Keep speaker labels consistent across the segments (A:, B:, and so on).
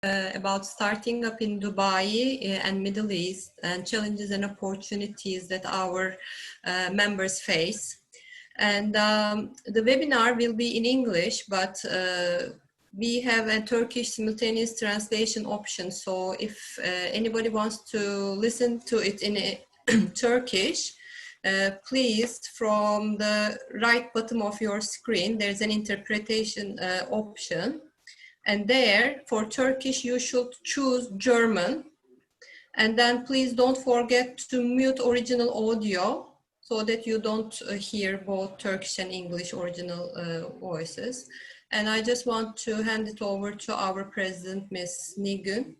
A: about starting up in Dubai and Middle East and challenges and opportunities that our members face. And the webinar will be in English, but we have a Turkish simultaneous translation option. So if anybody wants to listen to it in Turkish, please, from the right bottom of your screen, there's an interpretation option. And there, for Turkish, you should choose German. And then please don't forget to mute original audio so that you don't hear both Turkish and English original voices. And I just want to hand it over to our president, Ms. Nilgün,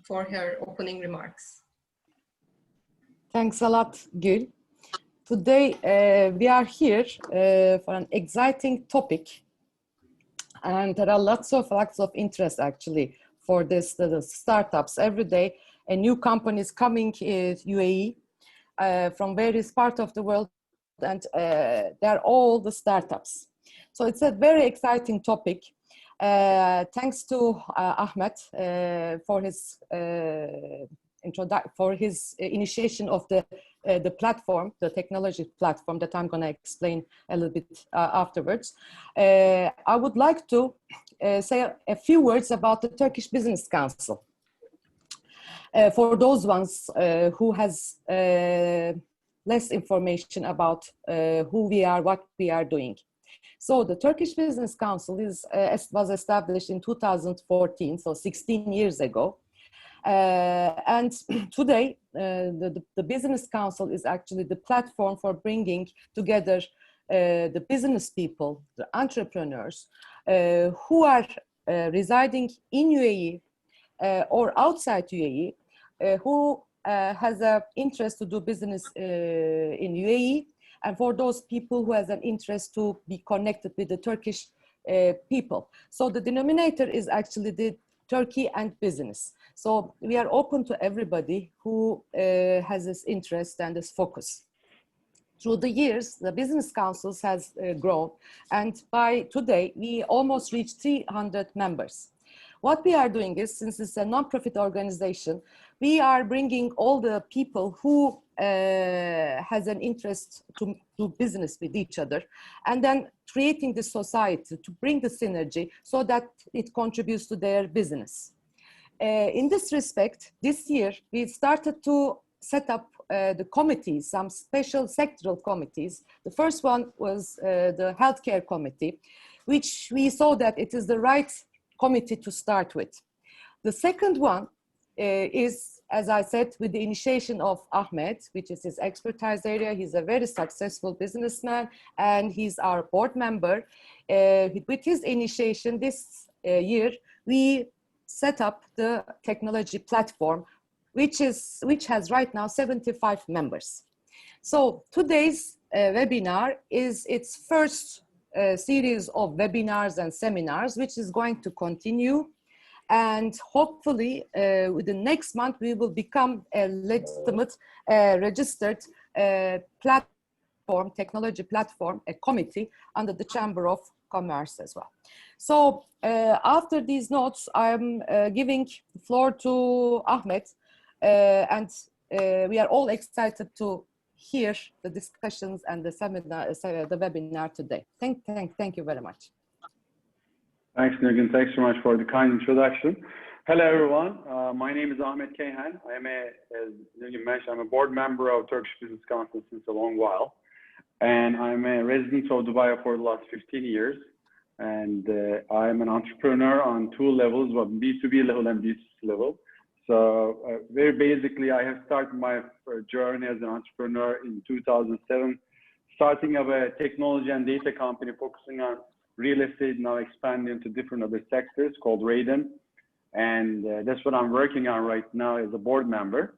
A: for her opening remarks.
B: Thanks a lot, Gül. Today, we are here for an exciting topic. And there are lots of interest actually for this, the startups. Every day, a new company is coming in UAE from various parts of the world, and they're all the startups. So it's a very exciting topic. Thanks to Ahmet for his initiation of the platform, the technology platform that I'm going to explain a little bit afterwards. I would like to say a few words about the Turkish Business Council. For those ones who has less information about who we are, what we are doing. So the Turkish Business Council was established in 2014, so 16 years ago. And today, the Business Council is actually the platform for bringing together the business people, the entrepreneurs who are residing in UAE or outside UAE, who has an interest to do business in UAE, and for those people who has an interest to be connected with the Turkish people. So the denominator is actually the Turkey and business. So we are open to everybody who has this interest and this focus. Through the years, the business councils has grown, and by today, we almost reached 300 members. What we are doing is, since it's a non-profit organization, we are bringing all the people who has an interest to do business with each other, and then creating the society to bring the synergy so that it contributes to their business. In this respect, this year, we started to set up the committees, some special sectoral committees. The first one was the healthcare committee, which we saw that it is the right committee to start with. The second one is, as I said, with the initiation of Ahmet, which is his expertise area. He's a very successful businessman, and he's our board member. With his initiation this year, we set up the technology platform, which has right now 75 members. So today's webinar is its first series of webinars and seminars, which is going to continue. And hopefully within next month, we will become a legitimate registered platform, technology platform, a committee under the Chamber of Commerce as well. So after these notes, I'm giving the floor to Ahmet, and we are all excited to hear the discussions and the seminar, the webinar today. Thank you very much.
C: Thanks, Nilgün. Thanks so much for the kind introduction. Hello, everyone. My name is Ahmet Kayhan. I am as Nilgün mentioned, I'm a board member of Turkish Business Council since a long while. And I'm a resident of Dubai for the last 15 years. And I'm an entrepreneur on two levels, B2B level and B2C level. So very basically, I have started my journey as an entrepreneur in 2007, starting up a technology and data company focusing on real estate, now expanding to different other sectors called Raiden. And that's what I'm working on right now as a board member,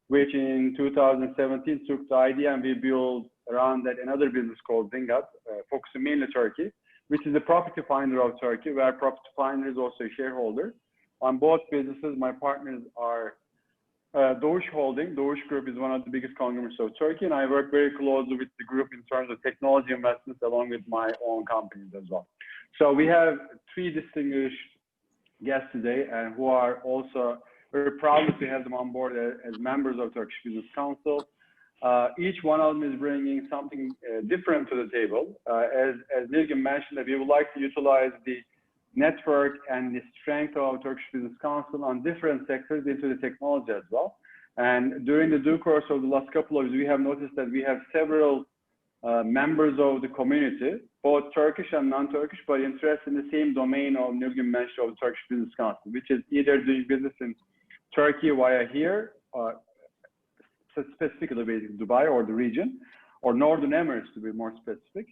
C: which in 2017 took the idea and we built around that another business called Zingat, focusing mainly Turkey, which is the property finder of Turkey, where property finder is also a shareholder. On both businesses, my partners are Doğuş Holding. Doğuş Group is one of the biggest conglomerates of Turkey, and I work very closely with the group in terms of technology investments along with my own companies as well. So we have three distinguished guests today and who are also very proud to have them on board as members of Turkish Business Council. Each one of them is bringing something different to the table. As Nilgün mentioned, that we would like to utilize the network and the strength of Turkish Business Council on different sectors into the technology as well. And during the due course of the last couple of years, we have noticed that we have several members of the community, both Turkish and non-Turkish, but interested in the same domain of Nilgün mentioned of the Turkish Business Council, which is either doing business in Turkey via here, specifically based in Dubai or the region, or Northern Emirates to be more specific,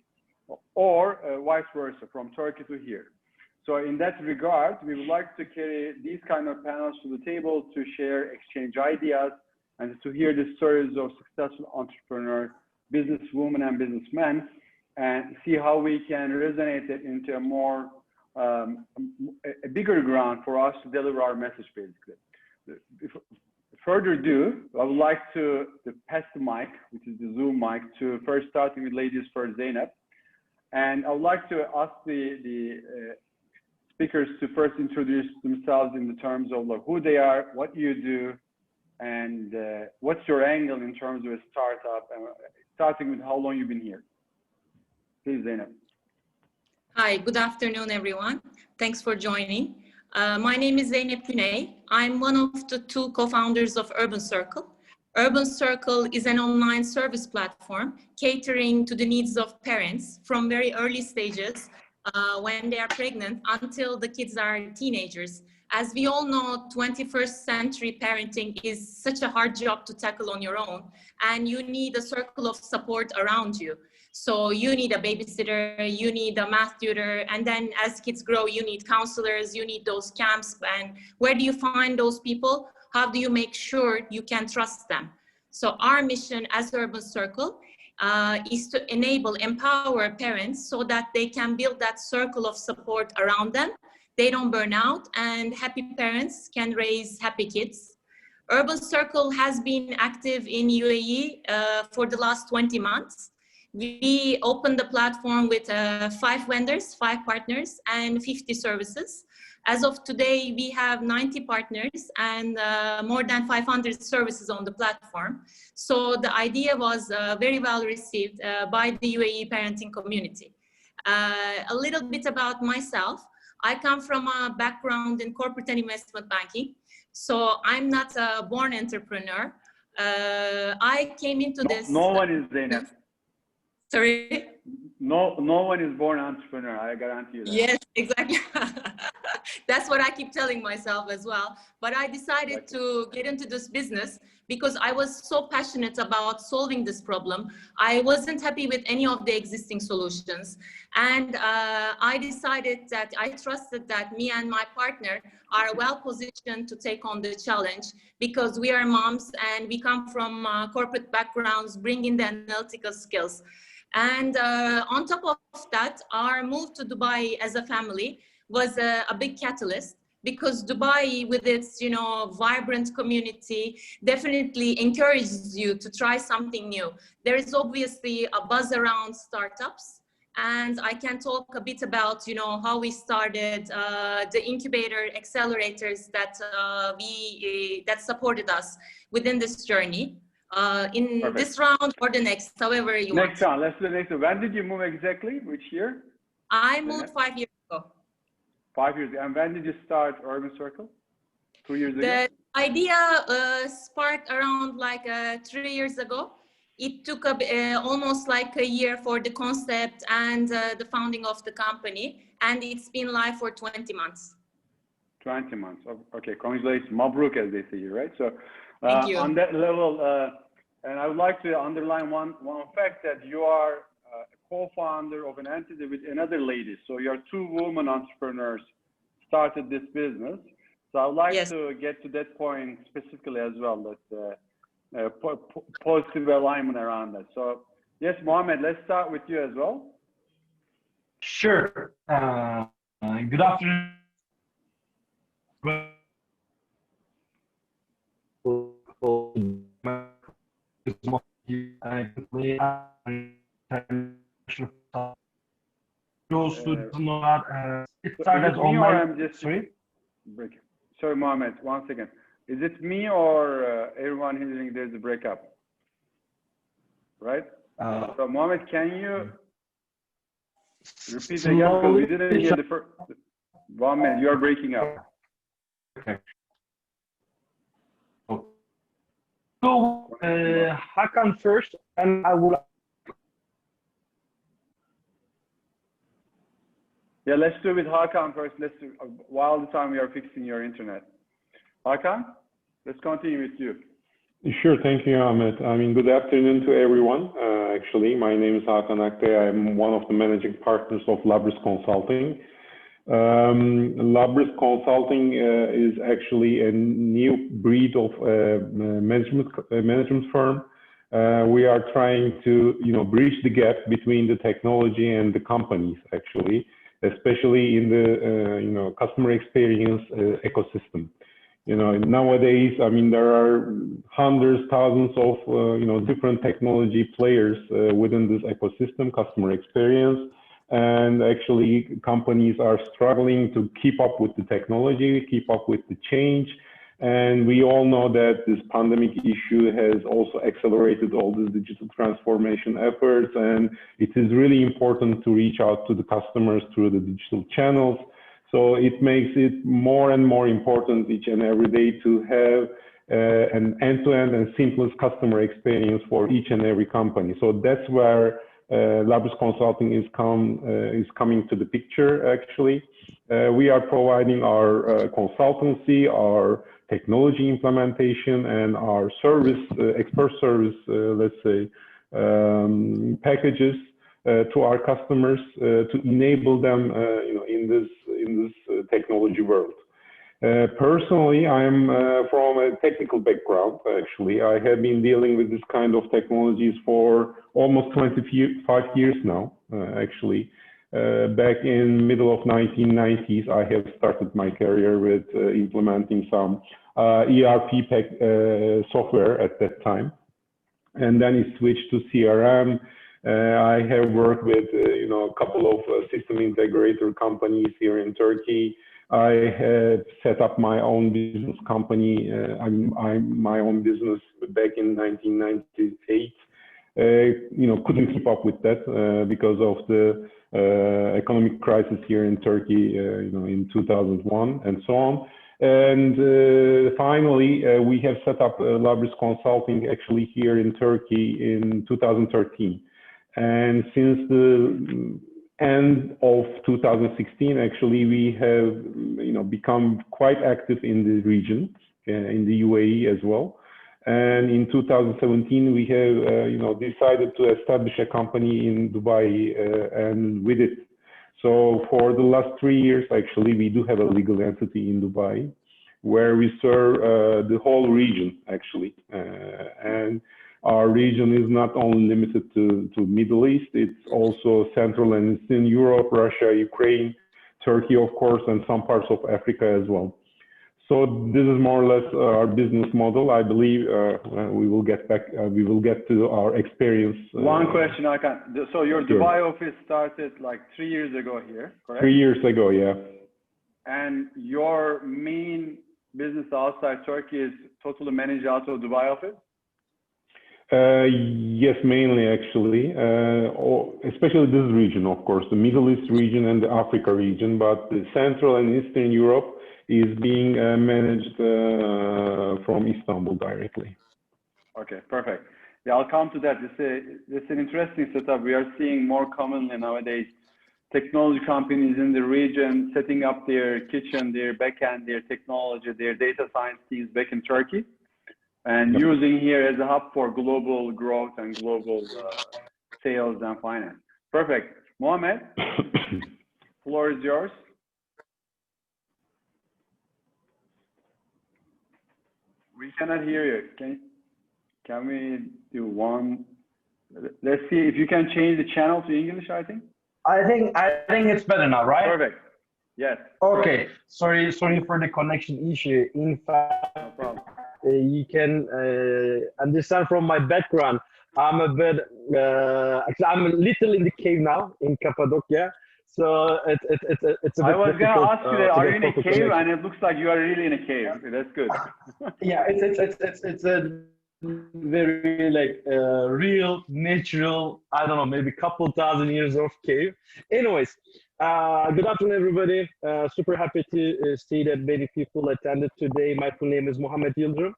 C: or vice versa, from Turkey to here. So in that regard, we would like to carry these kind of panels to the table to share, exchange ideas, and to hear the stories of successful entrepreneurs, businesswomen and businessmen, and see how we can resonate it into a more, a bigger ground for us to deliver our message, basically. Further ado, I would like to pass the mic, which is the Zoom mic, to first starting with ladies first, Zeynep. And I would like to ask the speakers to first introduce themselves in the terms of like who they are, what you do, and what's your angle in terms of a startup, and starting with how long you've been here. Please, Zeynep.
D: Hi, good afternoon, everyone. Thanks for joining. My name is Zeynep Güney. I'm one of the two co-founders of Urban Circle. Urban Circle is an online service platform catering to the needs of parents from very early stages when they are pregnant until the kids are teenagers. As we all know, 21st century parenting is such a hard job to tackle on your own, and you need a circle of support around you. So you need a babysitter, you need a math tutor, and then as kids grow, you need counselors, you need those camps. And where do you find those people? How do you make sure you can trust them? So our mission as Urban Circle is to empower parents so that they can build that circle of support around them. They don't burn out, and happy parents can raise happy kids. Urban Circle has been active in UAE for the last 20 months. We opened the platform with 5 vendors, 5 partners, and 50 services. As of today, we have 90 partners and more than 500 services on the platform. So the idea was very well received by the UAE parenting community. A little bit about myself. I come from a background in corporate and investment banking. So I'm not a born entrepreneur. I came into this.
C: No one is, Zeynep.
D: Sorry?
C: No one is born entrepreneur, I guarantee you that.
D: Yes, exactly. That's what I keep telling myself as well. But I decided to get into this business because I was so passionate about solving this problem. I wasn't happy with any of the existing solutions. And I decided that I trusted that me and my partner are well positioned to take on the challenge because we are moms and we come from corporate backgrounds, bringing the analytical skills. And on top of that, our move to Dubai as a family was a big catalyst because Dubai, with its vibrant community, definitely encourages you to try something new. There is obviously a buzz around startups, and I can talk a bit about how we started the incubator accelerators that that supported us within this journey. In
C: Perfect.
D: This round or the next, however you want.
C: Next round, let's do the next one. When did you move exactly? Which year?
D: I moved 5 years ago.
C: 5 years ago. And when did you start Urban Circle? 2 years ago?
D: The idea sparked around like 3 years ago. It took almost like a year for the concept and the founding of the company. And it's been live for 20 months.
C: 20 months. Okay, congratulations. Mabruk, as they say here, right? So
D: Thank you.
C: on that level, and I would like to underline one fact that you are a co-founder of an entity with another lady. So you're 2 women entrepreneurs started this business. So I would like
D: Yes.
C: to get to that point specifically as well, that positive alignment around that. So yes, Mohammed, let's start with you as well.
E: Sure. Good afternoon. Those who do not, it started
C: Is it me or
E: online.
C: I'm just,
E: Sorry?
C: break. Sorry, Mohammed, one second. Is it me or everyone hearing there's a breakup? Right? So Mohammed, can you repeat again? Because we didn't hear the first 1 minute. You are breaking up.
E: Okay. So Hakan first, and I will.
C: Yeah, let's do it with Hakan first. Let's do, while the time we are fixing your internet. Hakan, let's continue with you.
F: Sure, thank you, Ahmet. I mean, good afternoon to everyone. Actually, my name is Hakan Akte. I'm one of the managing partners of Labris Consulting. Labris Consulting is actually a new breed of management firm. We are trying to, bridge the gap between the technology and the companies, actually, especially in the, customer experience ecosystem. Nowadays, I mean, there are hundreds, thousands of, different technology players within this ecosystem, customer experience. And actually, companies are struggling to keep up with the technology, keep up with the change. And we all know that this pandemic issue has also accelerated all the digital transformation efforts. And it is really important to reach out to the customers through the digital channels. So it makes it more and more important each and every day to have an end-to-end and seamless customer experience for each and every company. So that's where Labris Consulting is coming to the picture, actually. We are providing our consultancy, our technology implementation, and our service, expert service, let's say, packages to our customers to enable them, in this technology world. Personally, I'm from a technical background, actually. I have been dealing with this kind of technologies for almost 25 years now, actually. Back in middle of 1990s, I have started my career with implementing some ERP software at that time. And then it switched to CRM. I have worked with, a couple of system integrator companies here in Turkey. I have set up my own business company. I'm my own business back in 1998. Couldn't keep up with that because of the economic crisis here in Turkey, in 2001 and so on. And finally, we have set up Labris Consulting actually here in Turkey in 2013. And since the end of 2016, actually, we have become quite active in the region, in the UAE as well. And in 2017, we have decided to establish a company in Dubai, and with it. So for the last 3 years, actually, we do have a legal entity in Dubai, where we serve the whole region, actually. And our region is not only limited to Middle East, it's also Central and Eastern Europe, Russia, Ukraine, Turkey, of course, and some parts of Africa as well. So this is more or less our business model. I believe we will get to our experience.
C: One question, Hakan. So your Dubai office started like 3 years ago here, correct?
F: 3 years ago, yeah.
C: And your main business outside Turkey is totally managed out of Dubai office?
F: Yes, mainly actually, especially this region, of course, the Middle East region and the Africa region, but the Central and Eastern Europe is being managed from Istanbul directly.
C: Okay, perfect. Yeah, I'll come to that. This is an interesting setup. We are seeing more commonly nowadays technology companies in the region setting up their kitchen, their backend, their technology, their data science teams back in Turkey, and using here as a hub for global growth and global sales and finance. Perfect. Mohammed, floor is yours. We cannot hear you. Can we do one? Let's see if you can change the channel to English, I think.
E: I think it's better now, right?
C: Perfect. Yes.
E: Okay. Sorry for the connection issue. In fact,
C: No problem.
E: You can understand from my background, I'm a little in the cave now in Cappadocia. So it's a
C: I
E: bit
C: was going to
E: difficult
C: ask you that, are you in a
E: to
C: cave?
E: connect.
C: And it looks like you are really in a cave. That's good.
E: Yeah, it's a very like real, natural, I don't know, maybe couple thousand years of cave. Anyways, good afternoon, everybody. Super happy to see that many people attended today. My full name is Mohammed Yildirim.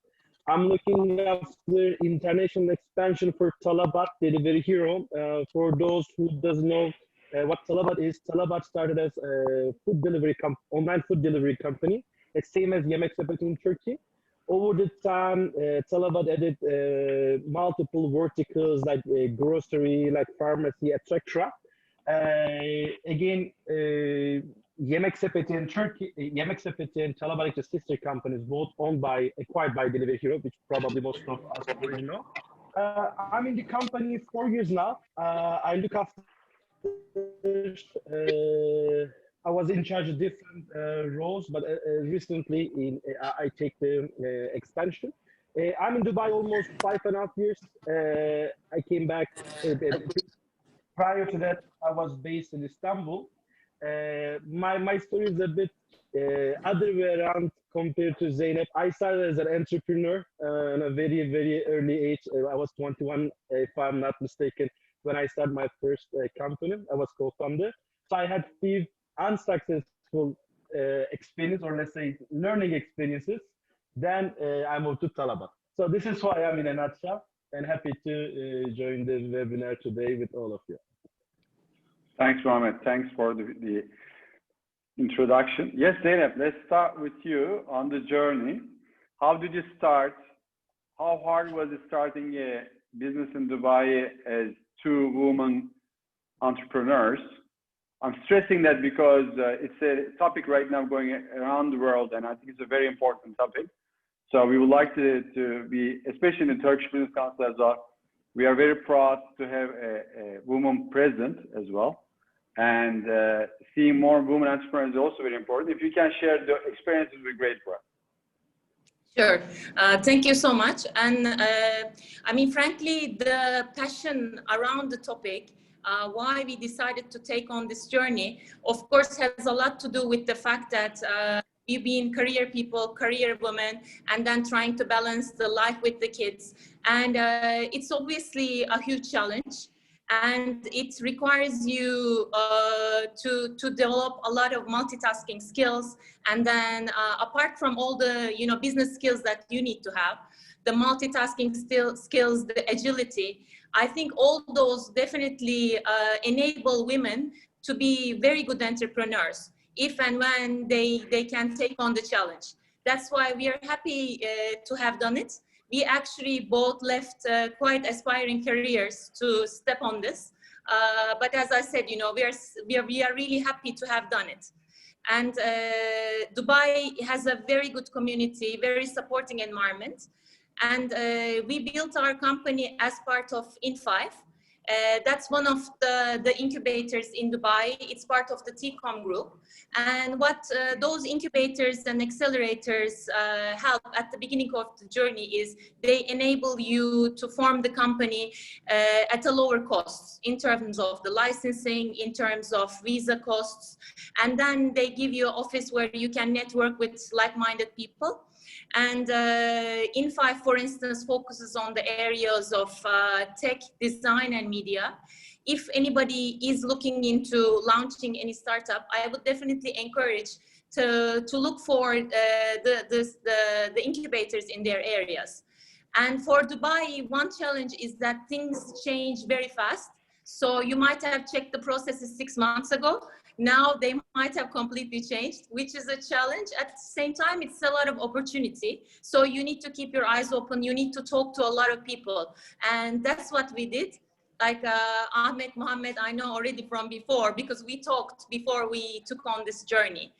E: I'm looking after international expansion for Talabat Delivery Hero. For those who doesn't know what Talabat is, Talabat started as a food delivery online food delivery company. It's same as Yemek Sepeti in Turkey. Over the time, Talabat added multiple verticals like grocery, like pharmacy, etc. Again, Yemek Sepeti in Turkey, Yemek Sepeti and Talabat are sister companies, both acquired by Delivery Hero, which probably most of us already know. I'm in the company 4 years now. I look after. I was in charge of different roles, but recently I take the expansion. I'm in Dubai almost 5.5 years. I came back. Prior to that, I was based in Istanbul. My story is a bit other way around compared to Zeynep. I started as an entrepreneur at a very early age. I was 21, if I'm not mistaken, when I started my first company. I was co-founder. So I had few unsuccessful experience, or let's say learning experiences. Then I moved to Talabat. So this is who I am in a nutshell, and happy to join the webinar today with all of you.
C: Thanks, Mohammed. Thanks for the introduction. Yes, Zeynep, let's start with you on the journey. How did you start? How hard was it starting a business in Dubai as two women entrepreneurs? I'm stressing that because it's a topic right now going around the world, and I think it's a very important topic. So we would like to be, especially in the Turkish Business Council as well, we are very proud to have a woman present as well. And seeing more women entrepreneurs is also very important. If you can share the experiences, it would be great for us.
D: Sure. Thank you so much. And I mean, frankly, the passion around the topic, why we decided to take on this journey, of course, has a lot to do with the fact that we've been career people, career women, and then trying to balance the life with the kids. And it's obviously a huge challenge. And it requires you to develop a lot of multitasking skills. And then apart from all the business skills that you need to have, the multitasking skills, the agility, I think all those definitely enable women to be very good entrepreneurs if and when they can take on the challenge. That's why we are happy to have done it. We actually both left quite aspiring careers to step on this. But as I said, we are really happy to have done it. And Dubai has a very good community, very supporting environment. And we built our company as part of In5. That's one of the incubators in Dubai. It's part of the TCOM group. And what those incubators and accelerators help at the beginning of the journey is they enable you to form the company at a lower cost in terms of the licensing, in terms of visa costs. And then they give you an office where you can network with like-minded people. And In5, for instance, focuses on the areas of tech, design, and media. If anybody is looking into launching any startup, I would definitely encourage to look for the incubators in their areas. And for Dubai, one challenge is that things change very fast. So you might have checked the processes 6 months ago. Now they might have completely changed, which is a challenge. At the same time, it's a lot of opportunity. So you need to keep your eyes open. You need to talk to a lot of people. And that's what we did. Like Ahmed, Mohammed, I know already from before, because we talked before we took on this journey.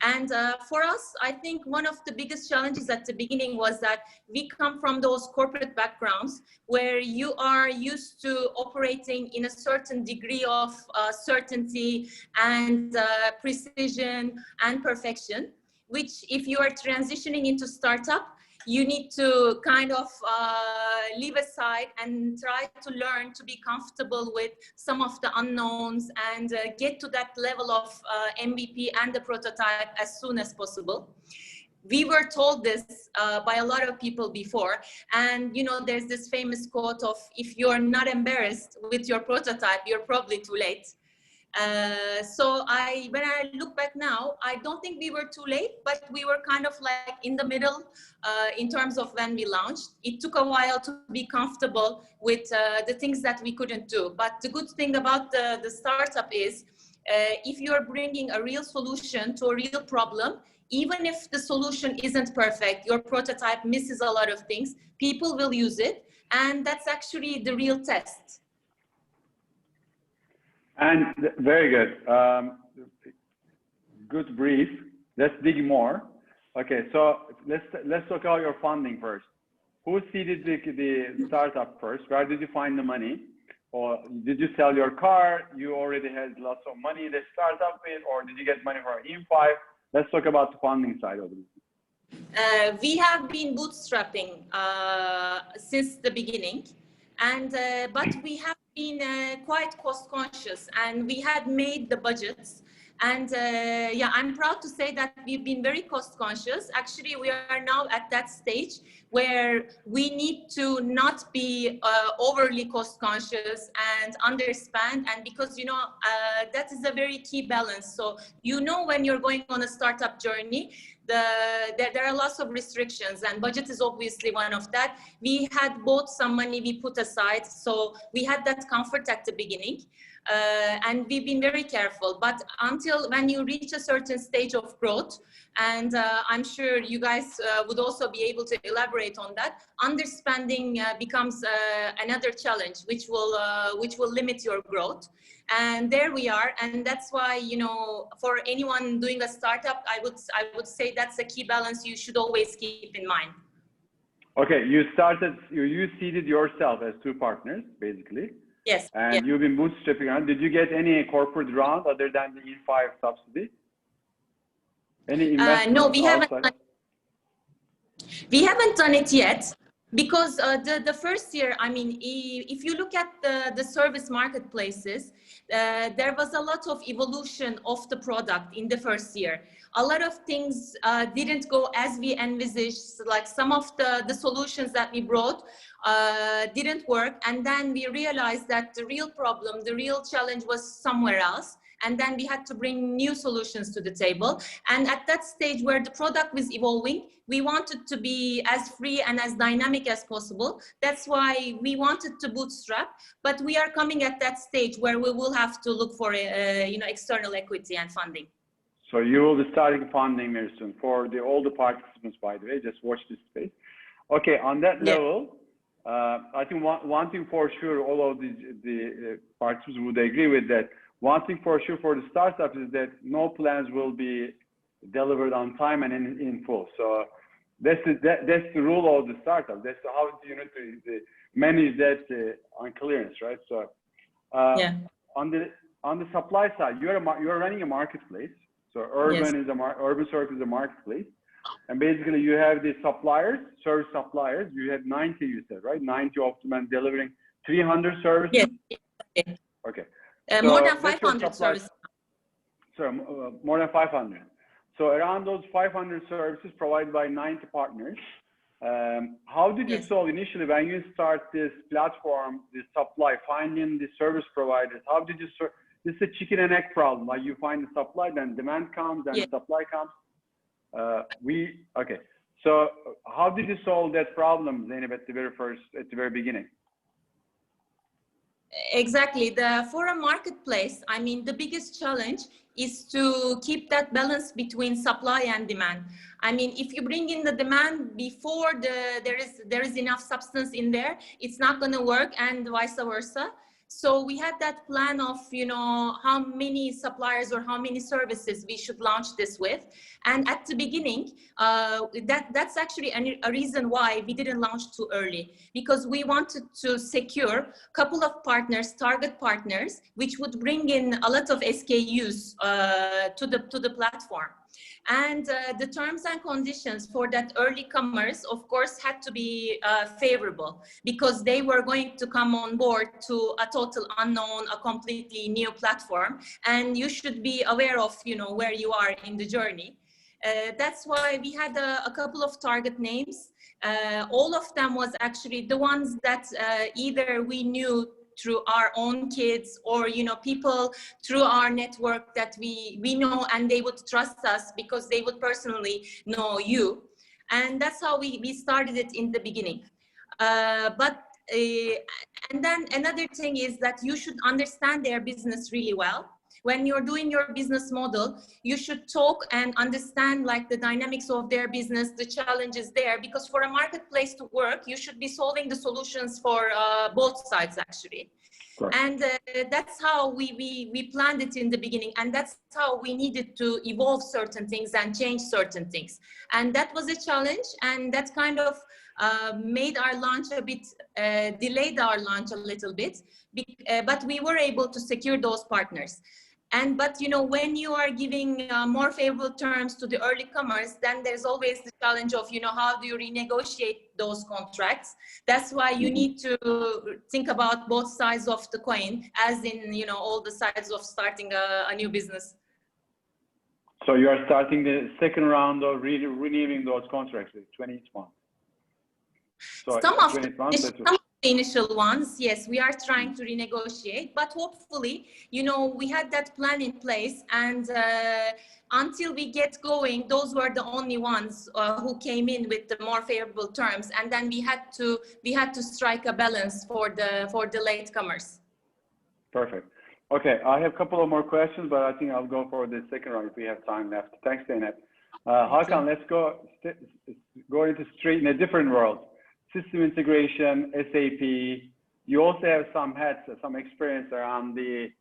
D: And for us, I think one of the biggest challenges at the beginning was that we come from those corporate backgrounds where you are used to operating in a certain degree of certainty and precision and perfection, which if you are transitioning into startup, you need to kind of leave aside and try to learn to be comfortable with some of the unknowns and get to that level of MVP and the prototype as soon as possible. We were told this by a lot of people before, and you know, there's this famous quote of, if you're not embarrassed with your prototype, you're probably too late. So when I look back now, I don't think we were too late, but we were kind of like in the middle in terms of when we launched. It took a while to be comfortable with the things that we couldn't do. But the good thing about the startup is, if you're bringing a real solution to a real problem, even if the solution isn't perfect, your prototype misses a lot of things, people will use it. And that's actually the real test.
C: And very good. Good brief. Let's dig more. Okay, so let's talk about your funding first. Who seeded the startup first? Where did you find the money? Or did you sell your car? You already had lots of money in the startup with, or did you get money from E5? Let's talk about the funding side of it.
D: We have been bootstrapping since the beginning, and but we have been quite cost conscious, and we had made the budgets. And yeah, I'm proud to say that we've been very cost conscious. Actually, we are now at that stage where we need to not be overly cost conscious and underspend. And because, you know, that is a very key balance. So, you know, when you're going on a startup journey, there are lots of restrictions, and budget is obviously one of that. We had both some money we put aside, so we had that comfort at the beginning. And we've been very careful, but until when you reach a certain stage of growth, and I'm sure you guys would also be able to elaborate on that, underspending becomes another challenge, which will limit your growth. And there we are, and that's why, you know, for anyone doing a startup, I would say that's a key balance you should always keep in mind.
C: Okay, you seeded yourself as two partners, basically.
D: Yes.
C: And
D: yeah.
C: you've been bootstrapping around. Did you get any corporate round other than the E5 subsidy? Any investment?
D: No, we haven't. We haven't done it yet, because the first year, I mean, if you look at the service marketplaces, there was a lot of evolution of the product in the first year. A lot of things didn't go as we envisaged, like some of the solutions that we brought didn't work. And then we realized that the real problem, the real challenge was somewhere else. And then we had to bring new solutions to the table. And at that stage where the product was evolving, we wanted to be as free and as dynamic as possible. That's why we wanted to bootstrap, but we are coming at that stage where we will have to look for you know, external equity and funding.
C: So you will be starting funding very soon for all the participants, by the way. Just watch this space. Okay, on that level, I think one thing for sure, all of the participants would agree with that. One thing for sure for the startups is that no plans will be delivered on time and in full. So that's the rule of the startup. That's how you need to manage that on clearance, right? So on the supply side, you're running a marketplace. So Urban Circle is a marketplace, and basically you have the suppliers, service suppliers. You have 90, you said, right? 90 of them, and delivering 300 services.
D: Yes.
C: Okay.
D: More than 500 services.
C: Sorry, more than 500. So around those 500 services provided by 90 partners. How did you solve initially when you start this platform, this supply, finding the service providers? How did you this is a chicken and egg problem. Like you find the supply, then demand comes, then the supply comes. Okay. So how did you solve that problem, Zeynep, at the very beginning?
D: Exactly. For a marketplace, I mean, the biggest challenge is to keep that balance between supply and demand. I mean, if you bring in the demand before there is enough substance in there, it's not going to work, and vice versa. So we had that plan of, you know, how many suppliers or how many services we should launch this with. And at the beginning, that's actually a reason why we didn't launch too early, because we wanted to secure a couple of partners, target partners, which would bring in a lot of SKUs to the platform. And the terms and conditions for that early comers, of course, had to be favorable, because they were going to come on board to a total unknown, a completely new platform, and you should be aware of, you know, where you are in the journey. That's why we had a couple of target names. All of them was actually the ones that either we knew through our own kids, or, you know, people through our network that we know, and they would trust us because they would personally know you. And that's how we started it in the beginning. And then another thing is that you should understand their business really well. When you're doing your business model, you should talk and understand like the dynamics of their business, the challenges there, because for a marketplace to work, you should be solving the solutions for both sides actually. Correct. And that's how we planned it in the beginning, and that's how we needed to evolve certain things and change certain things. And that was a challenge, and that kind of made our launch a bit, delayed our launch a little bit, but we were able to secure those partners. But you know, when you are giving more favorable terms to the early comers, then there's always the challenge of, you know, how do you renegotiate those contracts? That's why you need to think about both sides of the coin, as in, you know, all the sides of starting a new business.
C: So you are starting the second round of renewing those contracts with 21. So
D: some of the initial ones, yes, we are trying to renegotiate, but hopefully, you know, we had that plan in place, and until we get going, those were the only ones who came in with the more favorable terms, and then we had to strike a balance for the latecomers. Perfect.
C: Okay, I have a couple of more questions, but I think I'll go for the second round if we have time left. Thanks, Zeynep. Hakan, let's go into straight in a different world. System integration, SAP. You also have some experience around the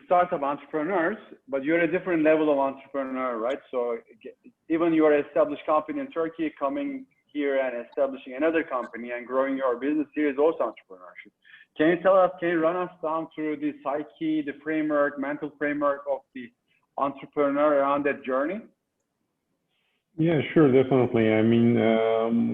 C: startup entrepreneurs, but you're a different level of entrepreneur, right? So even you're an established company in Turkey, coming here and establishing another company and growing your business here is also entrepreneurship. Can you run us down through the psyche, the framework, mental framework of the entrepreneur around that journey?
F: Yeah, sure, definitely. I mean,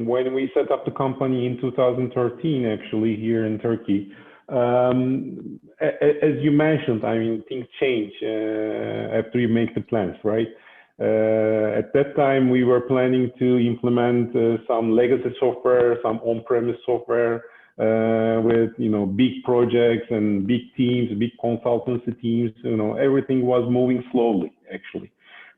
F: when we set up the company in 2013, actually, here in Turkey, as you mentioned, I mean, things change after you make the plans, right? At that time, we were planning to implement some legacy software, some on-premise software with, you know, big projects and big teams, big consultancy teams. You know, everything was moving slowly, actually.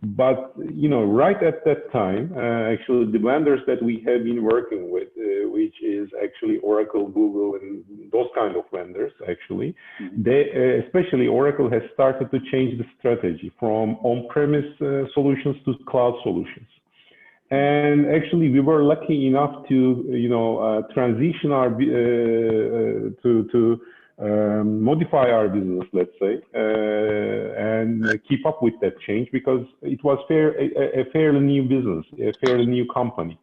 F: But, you know, right at that time, actually, the vendors that we have been working with, which is actually Oracle, Google, and those kind of vendors, actually, they, especially Oracle, has started to change the strategy from on-premise solutions to cloud solutions. And actually, we were lucky enough to, you know, transition our modify our business, let's say, and keep up with that change, because it was a fairly new business, a fairly new company.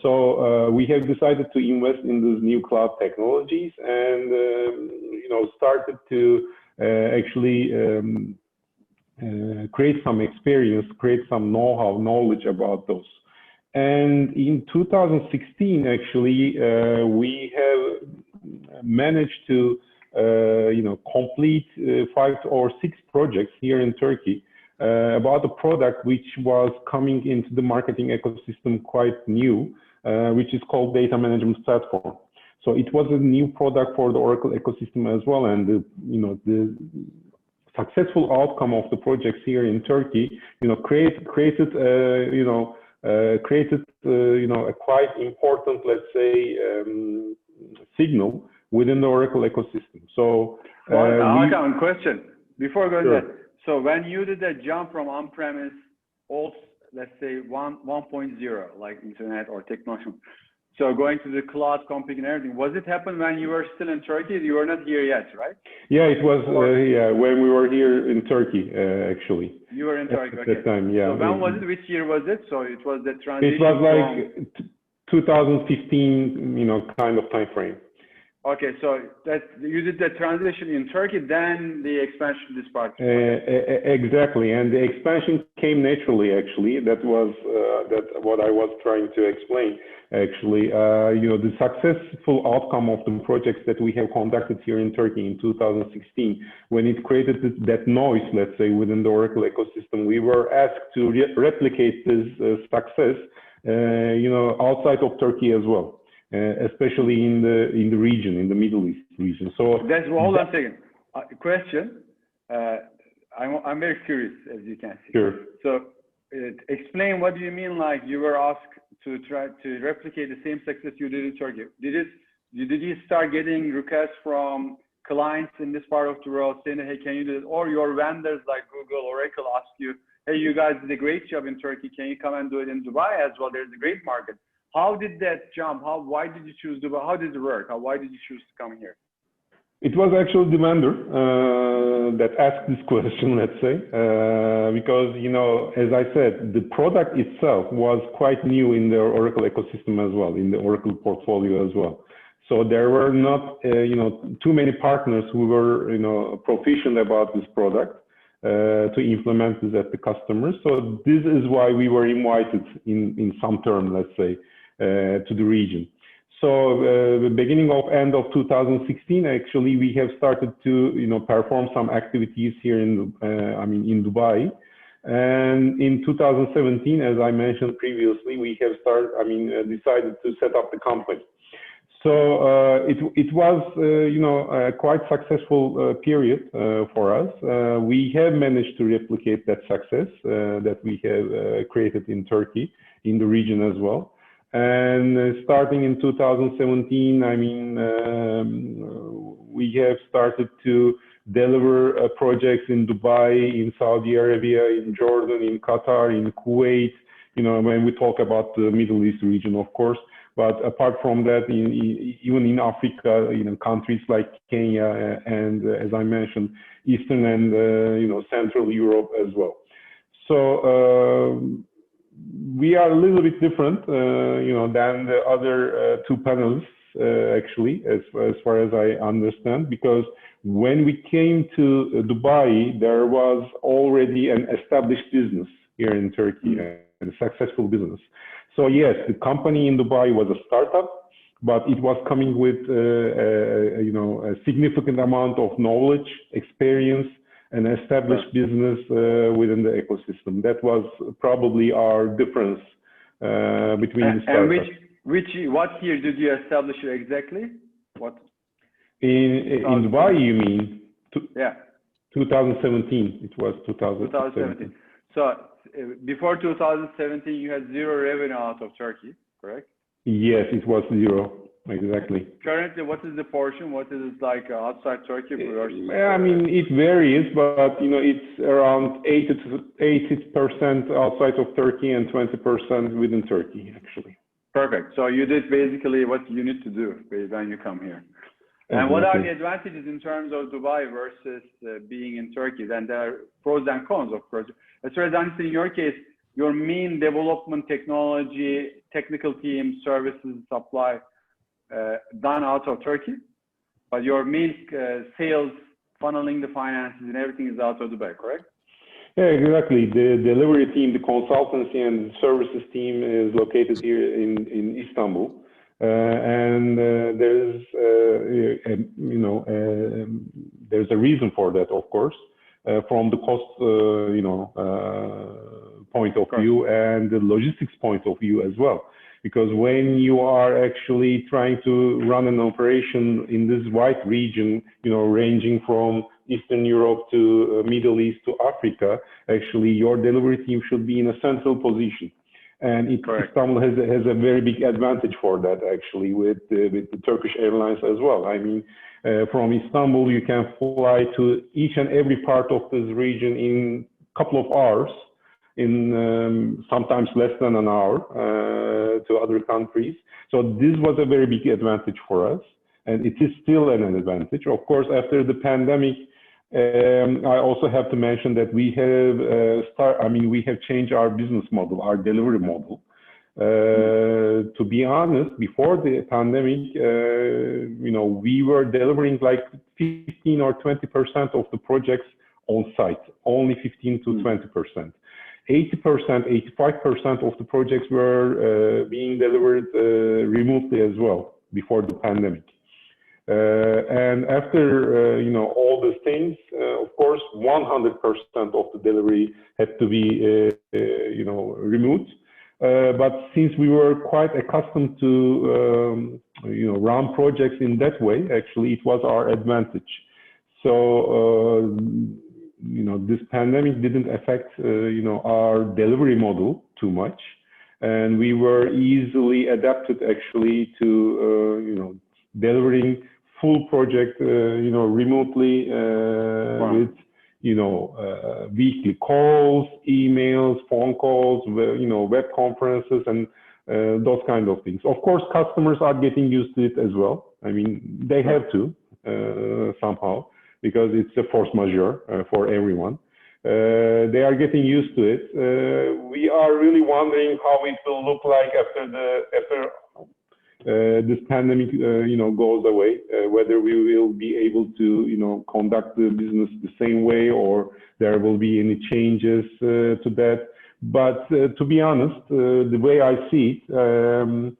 F: So we have decided to invest in these new cloud technologies, and you know, started to actually create some experience, create some know-how, knowledge about those. And in 2016, actually, we have managed to, you know, complete 5 or 6 projects here in Turkey about a product which was coming into the marketing ecosystem quite new, which is called Data Management Platform. So it was a new product for the Oracle ecosystem as well, and the, you know, the successful outcome of the projects here in Turkey, you know, created you know, a quite important, let's say, signal within the Oracle ecosystem. So,
C: Hakan, question before going there. So when you did that jump from on-premise, old, let's say 1.0, like internet or technology, so going to the cloud comping and everything, was it happen when you were still in Turkey? You were not here yet, right?
F: Yeah, it was yeah, when we were here in Turkey, actually.
C: You were in Turkey,
F: at that time, yeah.
C: So when was it? Which year was it? So it was the transition.
F: It was like 2015, you know, kind of time frame.
C: Okay, so that you did the transition in Turkey, then the expansion this part.
F: Exactly, and the expansion came naturally. Actually, that was what I was trying to explain. Actually, you know, the successful outcome of the projects that we have conducted here in Turkey in 2016, when it created that noise, let's say, within the Oracle ecosystem, we were asked to replicate this success, you know, outside of Turkey as well. Especially in the region, in the Middle East region. So
C: that's hold on a second. Question. I'm very curious, as you can see.
F: Sure.
C: So explain what do you mean? Like you were asked to try to replicate the same success you did in Turkey. Did you start getting requests from clients in this part of the world saying, hey, can you do it? Or your vendors like Google, Oracle ask you, hey, you guys did a great job in Turkey. Can you come and do it in Dubai as well? There's a great market. How did that jump? Why did you choose Dubai? How did it work? Why did you choose to come here?
F: It was actually the vendor that asked this question, let's say, because, you know, as I said, the product itself was quite new in the Oracle ecosystem as well, in the Oracle portfolio as well. So there were not, you know, too many partners who were, you know, proficient about this product to implement this at the customers. So this is why we were invited in some term, let's say, to the region. So the beginning of end of 2016, actually, we have started to, you know, perform some activities here in, in Dubai. And in 2017, as I mentioned previously, we have decided to set up the company. So it was, you know, a quite successful period for us. We have managed to replicate that success that we have created in Turkey, in the region as well. And starting in 2017, we have started to deliver projects in Dubai, in Saudi Arabia, in Jordan, in Qatar, in Kuwait, you know, when we talk about the Middle East region, of course. But apart from that, even in Africa, you know, countries like Kenya and, as I mentioned, Eastern and, you know, Central Europe as well. So we are a little bit different, you know, than the other two panels, actually, as far as I understand, because when we came to Dubai, there was already an established business here in Turkey, a successful business. So yes, the company in Dubai was a startup, but it was coming with, you know, a significant amount of knowledge, experience, and established business within the ecosystem. That was probably our difference between the startups.
C: And what year did you establish it exactly? What?
F: In Dubai, you mean?
C: Yeah.
F: 2017. It was 2017.
C: So before 2017, you had zero revenue out of Turkey, correct?
F: Yes, it was zero. Exactly.
C: Currently, what is the portion? What is it like outside Turkey?
F: I mean, it varies, but you know, it's around 80% outside of Turkey and 20% within Turkey, actually.
C: Perfect. So you did basically what you need to do when you come here. And what are the advantages in terms of Dubai versus being in Turkey? Then there are pros and cons, of course. As far as I understand, in your case, your main development technology, technical team, services, supply, done out of Turkey, but your main sales, funneling the finances and everything is out of Dubai, correct?
F: Yeah, exactly. The delivery team, the consultancy and the services team is located here in Istanbul. And there's, you know, there's a reason for that, of course, from the cost, you know, point of view and the logistics point of view as well. Because when you are actually trying to run an operation in this wide region, you know, ranging from Eastern Europe to Middle East to Africa, actually your delivery team should be in a central position. And Istanbul has a very big advantage for that, actually, with the Turkish Airlines as well. I mean, from Istanbul, you can fly to each and every part of this region in a couple of hours, in sometimes less than an hour to other countries. So this was a very big advantage for us, and it is still an advantage. Of course, after the pandemic, I also have to mention that we have we have changed our business model, our delivery model. To be honest, before the pandemic, we were delivering like 15 or 20% of the projects on site, only 15 to 20%. 80%, 85% of the projects were being delivered remotely as well before the pandemic. And after, all these things, of course, 100% of the delivery had to be, remote. But since we were quite accustomed to, run projects in that way, actually, it was our advantage. So, this pandemic didn't affect, our delivery model too much. And we were easily adapted, actually, to, delivering full project, remotely with, weekly calls, emails, phone calls, web conferences, and those kind of things. Of course, customers are getting used to it as well. I mean, they have to somehow, because it's a force majeure for everyone. They are getting used to it. We are really wondering how it will look like after this pandemic, goes away. Whether we will be able to, conduct the business the same way, or there will be any changes to that. But to be honest, the way I see it,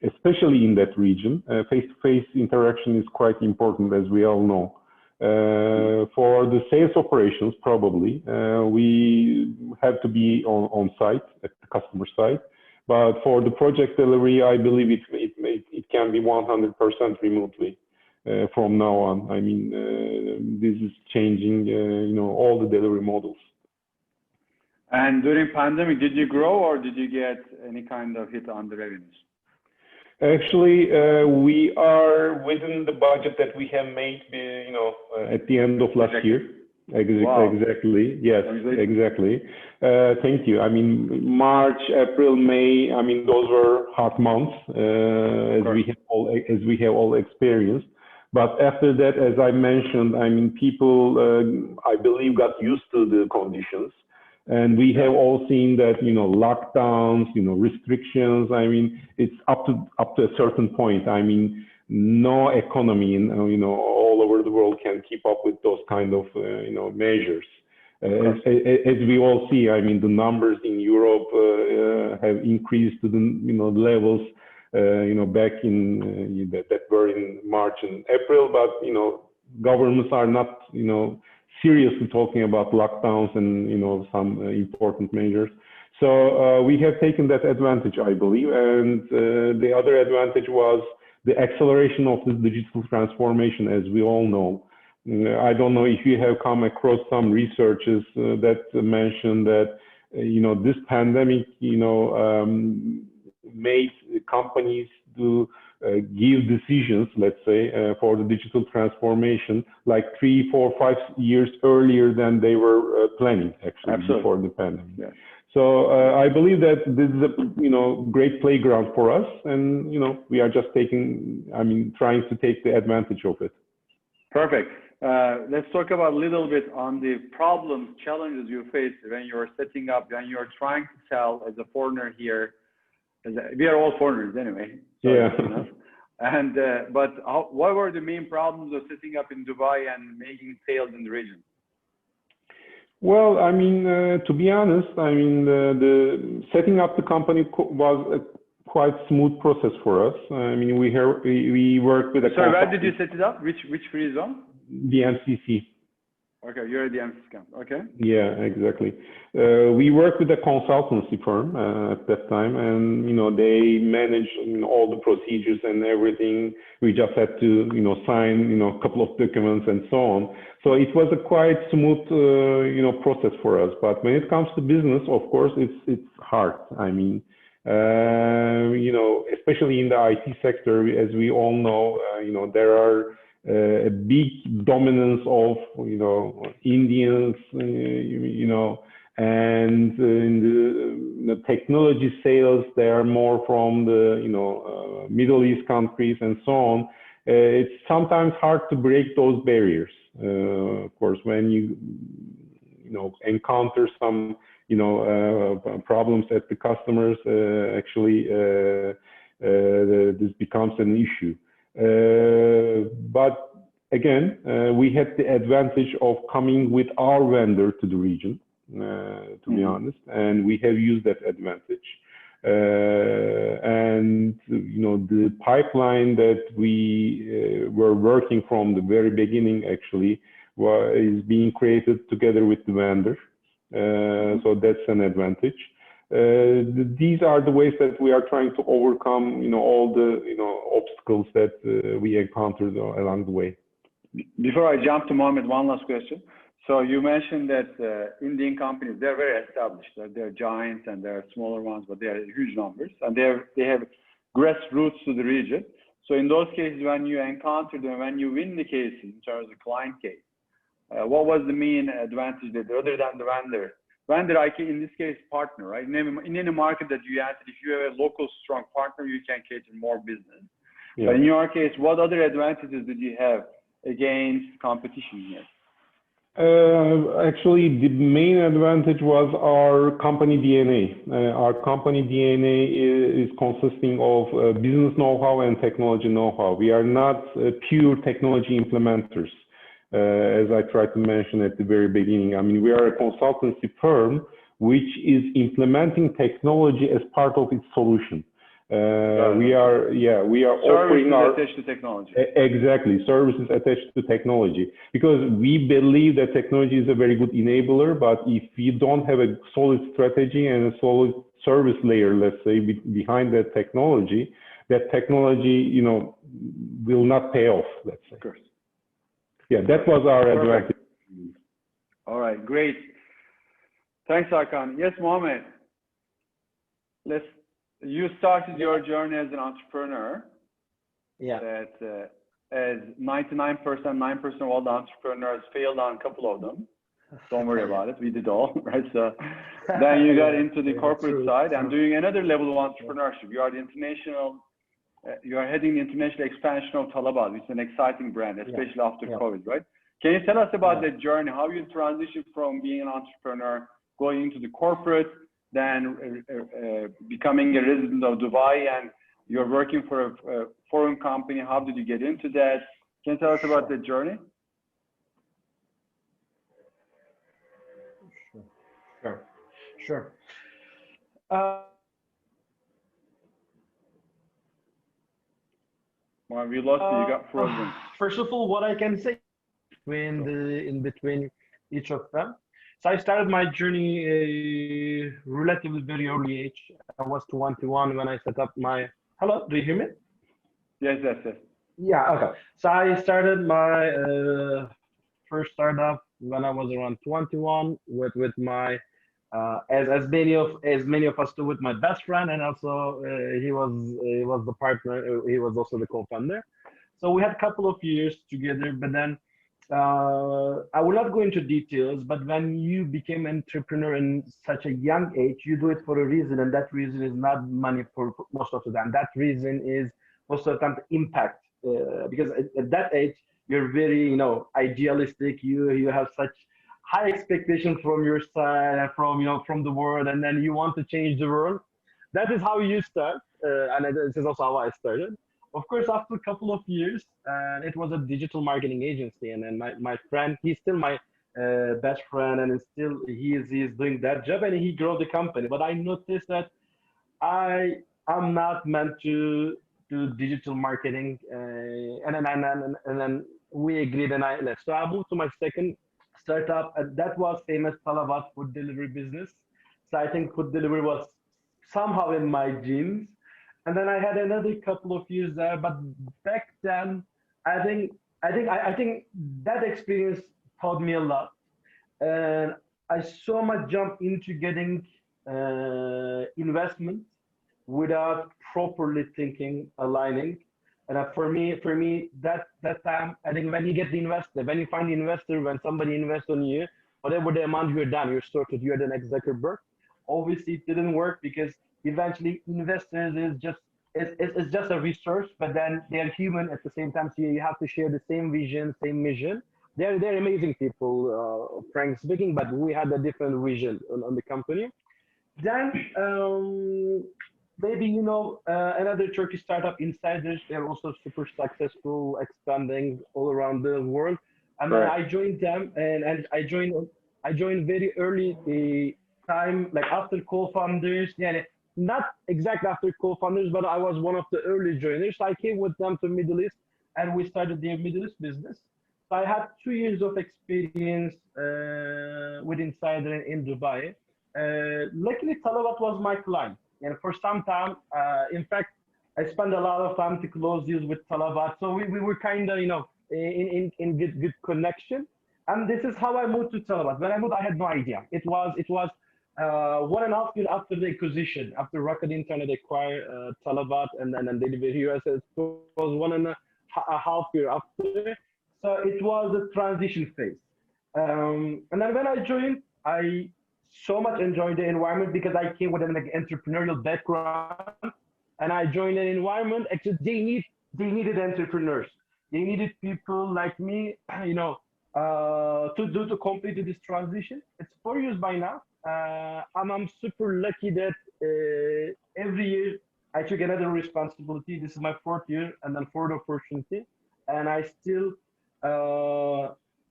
F: especially in that region, face-to-face interaction is quite important, as we all know. For the sales operations, probably, we have to be on site, at the customer site. But for the project delivery, I believe it can be 100% remotely from now on. I mean, this is changing, all the delivery models.
C: And during pandemic, did you grow or did you get any kind of hit on the revenues?
F: Actually, we are within the budget that we have made, at the end of last year.
C: Wow.
F: Exactly. Yes, exactly. Thank you. I mean, March, April, May. I mean, those were hot months, as we have all experienced. But after that, as I mentioned, I mean, people, I believe, got used to the conditions. And we have all seen that, lockdowns, restrictions. I mean, it's up to a certain point. I mean, no economy, all over the world can keep up with those kind of, measures. As we all see, I mean, the numbers in Europe have increased to the, levels, back in that were in March and April. But governments are not, seriously talking about lockdowns and some important measures. So we have taken that advantage, I believe. And the other advantage was the acceleration of this digital transformation, as we all know. I don't know if you have come across some researches that mention that this pandemic made companies to give decisions, let's say, for the digital transformation, like 3, 4, 5 years earlier than they were planning, actually. Absolutely. Before the pandemic. Yeah. So I believe that this is a great playground for us, and we are just trying to take the advantage of it.
C: Perfect. Let's talk about a little bit on the problems, challenges you face when you're setting up, when you're trying to sell as a foreigner here. We are all foreigners anyway. So,
F: yeah.
C: And but what were the main problems of setting up in Dubai and making sales in the region?
F: Well, I mean, to be honest, I mean, the setting up the company was a quite smooth process for us. I mean, we worked with a.
C: So where did you set it up? Which free zone?
F: The MCC.
C: Okay, you're at the MCC camp. Okay.
F: Yeah, exactly. We worked with a consultancy firm at that time, and they managed all the procedures and everything. We just had to sign a couple of documents and so on. So it was a quite smooth process for us. But when it comes to business, of course, it's hard. I mean, especially in the IT sector, as we all know, there are a big dominance of Indians, and in the technology sales, they are more from the Middle East countries and so on. It's sometimes hard to break those barriers. Of course, when you encounter some problems at the customers, actually this becomes an issue. But again, we had the advantage of coming with our vendor to the region, to be honest, and we have used that advantage. And the pipeline that we were working from the very beginning actually is being created together with the vendor. So that's an advantage. These are the ways that we are trying to overcome, all the obstacles that we encountered along the way.
C: Before I jump to Mohammed, one last question. So you mentioned that Indian companies, they're very established. They're giants and there are smaller ones, but they are huge numbers, and they have grassroots to the region. So in those cases, when you encounter them, when you win the case in terms of client case, what was the main advantage that other than the vendor? Vendor, in this case, partner, right? In any market that you enter, if you have a local strong partner, you can cater more business. Yeah. But in your case, what other advantages did you have against competition here?
F: Actually, the main advantage was our company DNA. Our company DNA is consisting of business know-how and technology know-how. We are not pure technology implementers, as I tried to mention at the very beginning. I mean, we are a consultancy firm which is implementing technology as part of its solution. We are offering our
C: attached to technology.
F: Exactly, services attached to technology, because we believe that technology is a very good enabler, but if you don't have a solid strategy and a solid service layer, let's say, behind that technology will not pay off, let's say.
C: Of course.
F: Yeah, that was our advantage.
C: All right, great. Thanks, Hakan. Yes, Mohammed. You started your journey as an entrepreneur.
E: Yeah.
C: That as 99%, 9% of all the entrepreneurs failed on a couple of them. Don't worry about it. We did all, right? So then you got into the corporate side and doing another level of entrepreneurship. You are the international. You are heading the international expansion of Talabat, which is an exciting brand, especially after COVID, right? Can you tell us about that journey? How you transitioned from being an entrepreneur, going into the corporate, then becoming a resident of Dubai, and you're working for a foreign company. How did you get into that? Can you tell us about the journey?
E: Sure.
C: Well, we lost you. You got frozen.
E: First of all, what I can say in between each of them. So I started my journey relatively very early age. I was 21 when I set up my. Hello, do you hear me?
C: Yes.
E: Yeah. Okay. So I started my first startup when I was around 21 with my as many of us do, with my best friend, and also he was the partner. He was also the co-founder. So we had a couple of years together, but then I will not go into details. But when you became an entrepreneur in such a young age, you do it for a reason, and that reason is not money for most of the time. That reason is most of the time the impact, because at that age you're very idealistic. You have such high expectations from your side, from the world, and then you want to change the world. That is how you start, and this is also how I started. Of course, after a couple of years, it was a digital marketing agency, and then my friend, he's still my best friend, and he is doing that job, and he grew the company. But I noticed that I'm not meant to do digital marketing, and then we agreed, and I left. So I moved to my second startup, and that was famous Talabat food delivery business. So I think food delivery was somehow in my genes. And then I had another couple of years there, but back then, I think that experience taught me a lot, and I so much jumped into getting investment without properly thinking, aligning. And for me, that time, I think when you get the investor, when you find the investor, when somebody invests on you, whatever the amount you're done, you're sorted, you're the next Zuckerberg. Obviously, it didn't work because eventually investors is just a resource, but then they are human at the same time. So you have to share the same vision, same mission. they're amazing people, frankly speaking, but we had a different vision on the company. Then maybe another Turkish startup, Insiders. They're also super successful, expanding all around the world. And then I joined them, and I joined very early the time, like after co-founders. Yeah, not exactly after co-founders, but I was one of the early joiners. I came with them to Middle East, and we started their Middle East business. So I had 2 years of experience with Insider in Dubai. Luckily, Talabat was my client, and for some time, in fact, I spent a lot of time to close deals with Talabat. So we were kind of, in good connection. And this is how I moved to Talabat. When I moved, I had no idea. It was 1.5 years after the acquisition, after Rocket Internet acquired Talabat and then Delivery US. It was 1.5 years after. So it was a transition phase. And then when I joined, I so much enjoyed the environment because I came with an entrepreneurial background, and I joined an environment. Actually, they needed entrepreneurs. They needed people like me, to complete this transition. It's 4 years by now. I'm super lucky that every year I took another responsibility. This is my 4th year, and then 4th opportunity, and I still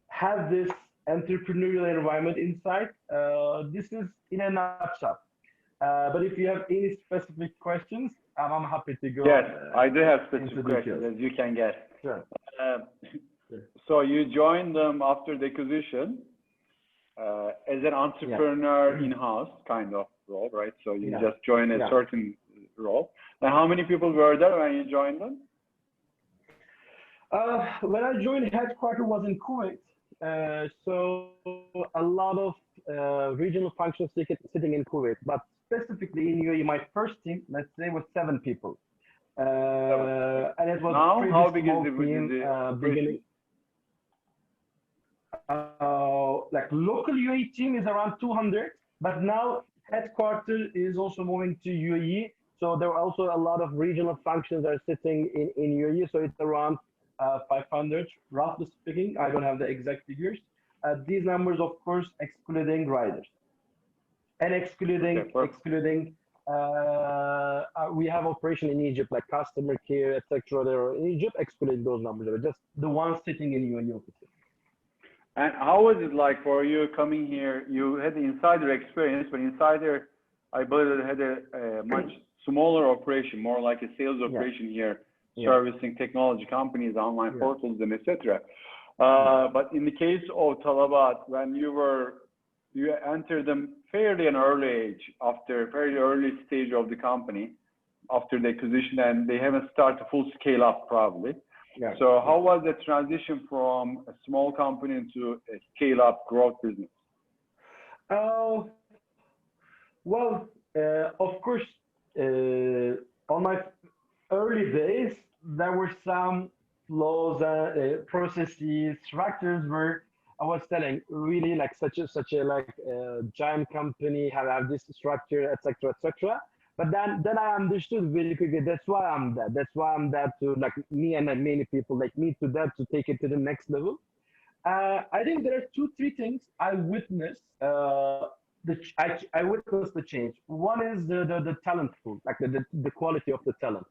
E: have this entrepreneurial environment inside. This is in a nutshell. But if you have any specific questions, I'm happy to go.
C: Yes, I do have specific questions, as you can guess.
E: Sure.
C: So you joined them after the acquisition as an entrepreneur in-house kind of role, right? So you just joined a certain role. Now, how many people were there when you joined them?
E: When I joined, headquarters was in Kuwait. So a lot of regional functions sitting in Kuwait, but specifically in UAE, my first team, let's say, was 7 people. And it was
C: now, how big is
E: the beginning. Like local UAE team is around 200, but now headquarters is also moving to UAE. So there are also a lot of regional functions that are sitting in UAE. So it's around 500, roughly speaking. I don't have the exact figures. These numbers, of course, excluding riders and excluding we have operation in Egypt, like customer care, etc. There are in Egypt, excluding those numbers. They're just the ones sitting in UAE offices.
C: And how was it like for you coming here? You had the Insider experience, but Insider, I believe, it had a much smaller operation, more like a sales operation here, servicing technology companies, online portals, and etc. But in the case of Talabat, when you entered them fairly an early age, after very early stage of the company, after the acquisition, and they haven't started full scale up probably. So how was the transition from a small company into a scale up growth business?
E: Well, of course, on my early days, there were some laws, processes, structures where I was telling really like such a giant company have this structure, etc., etc. But then I understood very quickly. That's why I'm there. That's why I'm there to like me and many people like me to that to take it to the next level. I think there are 2-3 things I witnessed. I witnessed the change. One is the talent pool, like the quality of the talent.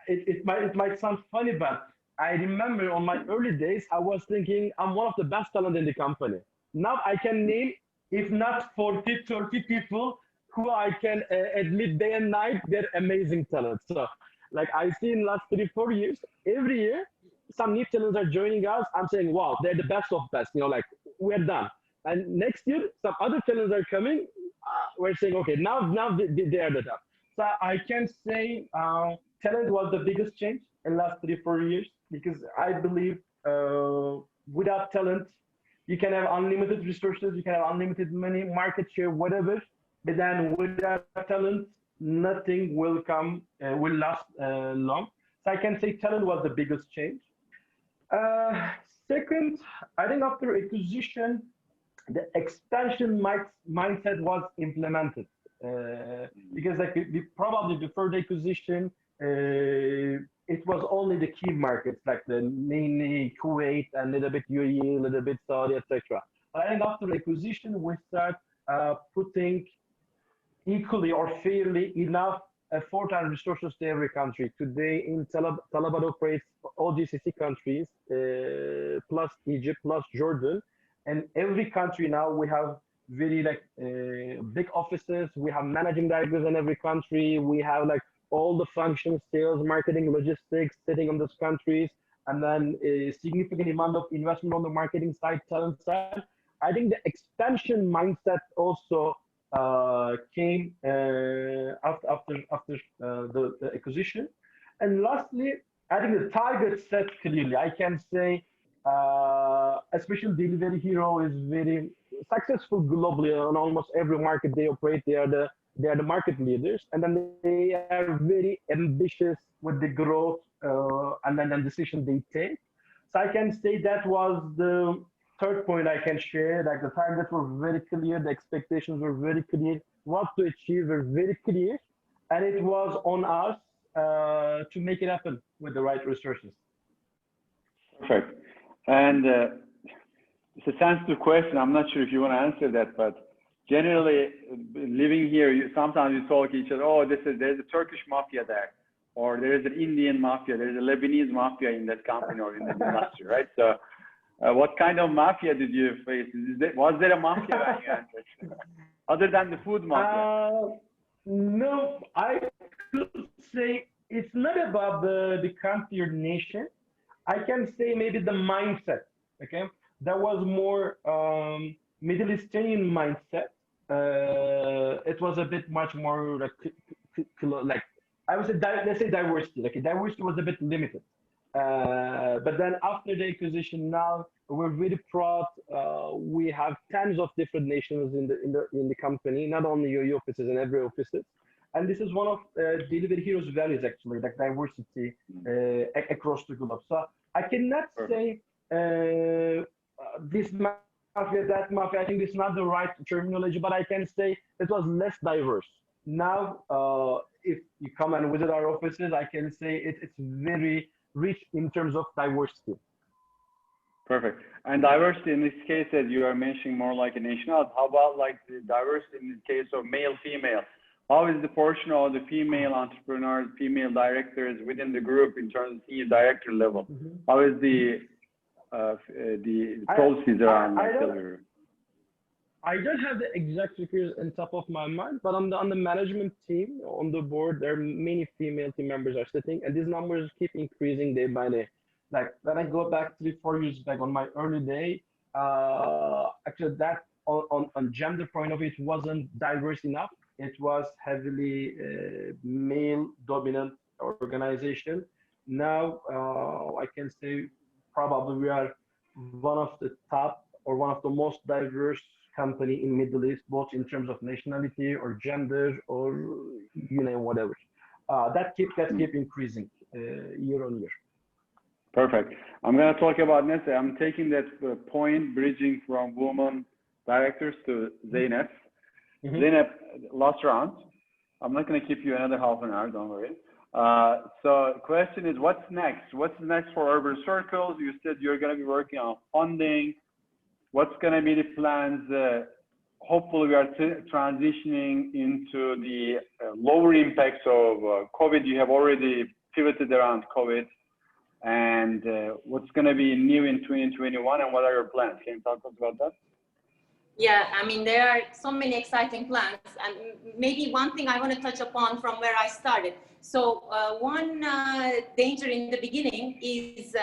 E: It might sound funny, but I remember on my early days, I was thinking I'm one of the best talent in the company. Now I can name, if not 40, 30 people who I can admit day and night, they're amazing talent. So like I see in the last 3-4 years, every year, some new talents are joining us. I'm saying, wow, they're the best of best, like we're done. And next year, some other talents are coming. We're saying, okay, now they are the top. So I can say talent was the biggest change in the last 3-4 years, because I believe without talent, you can have unlimited resources, you can have unlimited money, market share, whatever. But then without talent, nothing will last long. So I can say talent was the biggest change. Second, I think after acquisition, the expansion mindset was implemented. Because like probably before the acquisition, it was only the key markets like the mainly Kuwait and a little bit UAE, a little bit Saudi, etc. But I think after acquisition, we start putting equally or fairly enough effort and resources to every country. Today, in Talabat operates all GCC countries, plus Egypt, plus Jordan, and every country now we have very like big offices. We have managing directors in every country. We have like all the functions, sales, marketing, logistics, sitting on those countries, and then a significant amount of investment on the marketing side, talent side. I think the expansion mindset also came after the acquisition. And lastly, I think the target set clearly. I can say, especially Delivery Hero is very successful globally on almost every market they operate. They are the market leaders, and then they are very ambitious with the growth and then the decision they take. So I can say that was the third point I can share. Like the targets were very clear, the expectations were very clear, what to achieve were very clear, and it was on us to make it happen with the right resources.
C: Perfect. And it's a sensitive question. I'm not sure if you want to answer that, but generally, living here, sometimes you talk to each other, oh, there's a Turkish mafia there, or there is an Indian mafia, there's a Lebanese mafia in that company or in the industry, right? So what kind of mafia did you face? Was there a mafia when you entered? Other than the food mafia?
E: No, I could say it's not about the country or nation. I can say maybe the mindset, okay? That was more Middle Eastern mindset. It was a bit much more like I would say, let's say diversity. Like diversity was a bit limited. But then after the acquisition, now we're really proud. We have tons of different nations in the company, not only UAE offices and every offices. And this is one of Delivery Hero's values actually, like diversity across the globe. So I cannot say this mafia, that mafia. I think it's not the right terminology, but I can say it was less diverse. Now, if you come and visit our offices, I can say it's very rich in terms of diversity.
C: Perfect. And diversity in this case, as you are mentioning, more like a nationality. How about like the diversity in the case of male, female? How is the portion of the female entrepreneurs, female directors within the group in terms of senior director level? Mm-hmm. How is the policies around that?
E: I don't have the exact figures on top of my mind, but on the management team, on the board, there are many female team members are sitting, and these numbers keep increasing day by day. Like when I go back 3-4 years back on my early day, actually that on gender point of view, it wasn't diverse enough. It was heavily male dominant organization. Now I can say probably we are one of the top or one of the most diverse company in Middle East, both in terms of nationality or gender or you know whatever. That keep increasing year on year.
C: Perfect. I'm going to talk about Nessa. I'm taking that point, bridging from women directors to Zeynep. Mm-hmm. Zeynep, last round. I'm not going to keep you another half an hour, don't worry. So the question is, what's next? What's next for Urban Circles? You said you're going to be working on funding. What's going to be the plans? Hopefully, we are transitioning into the lower impacts of COVID. You have already pivoted around COVID. And what's going to be new in 2021 and what are your plans? Can you talk to us about that?
D: Yeah, I mean, there are so many exciting plans, and maybe one thing I want to touch upon from where I started. So one danger in the beginning is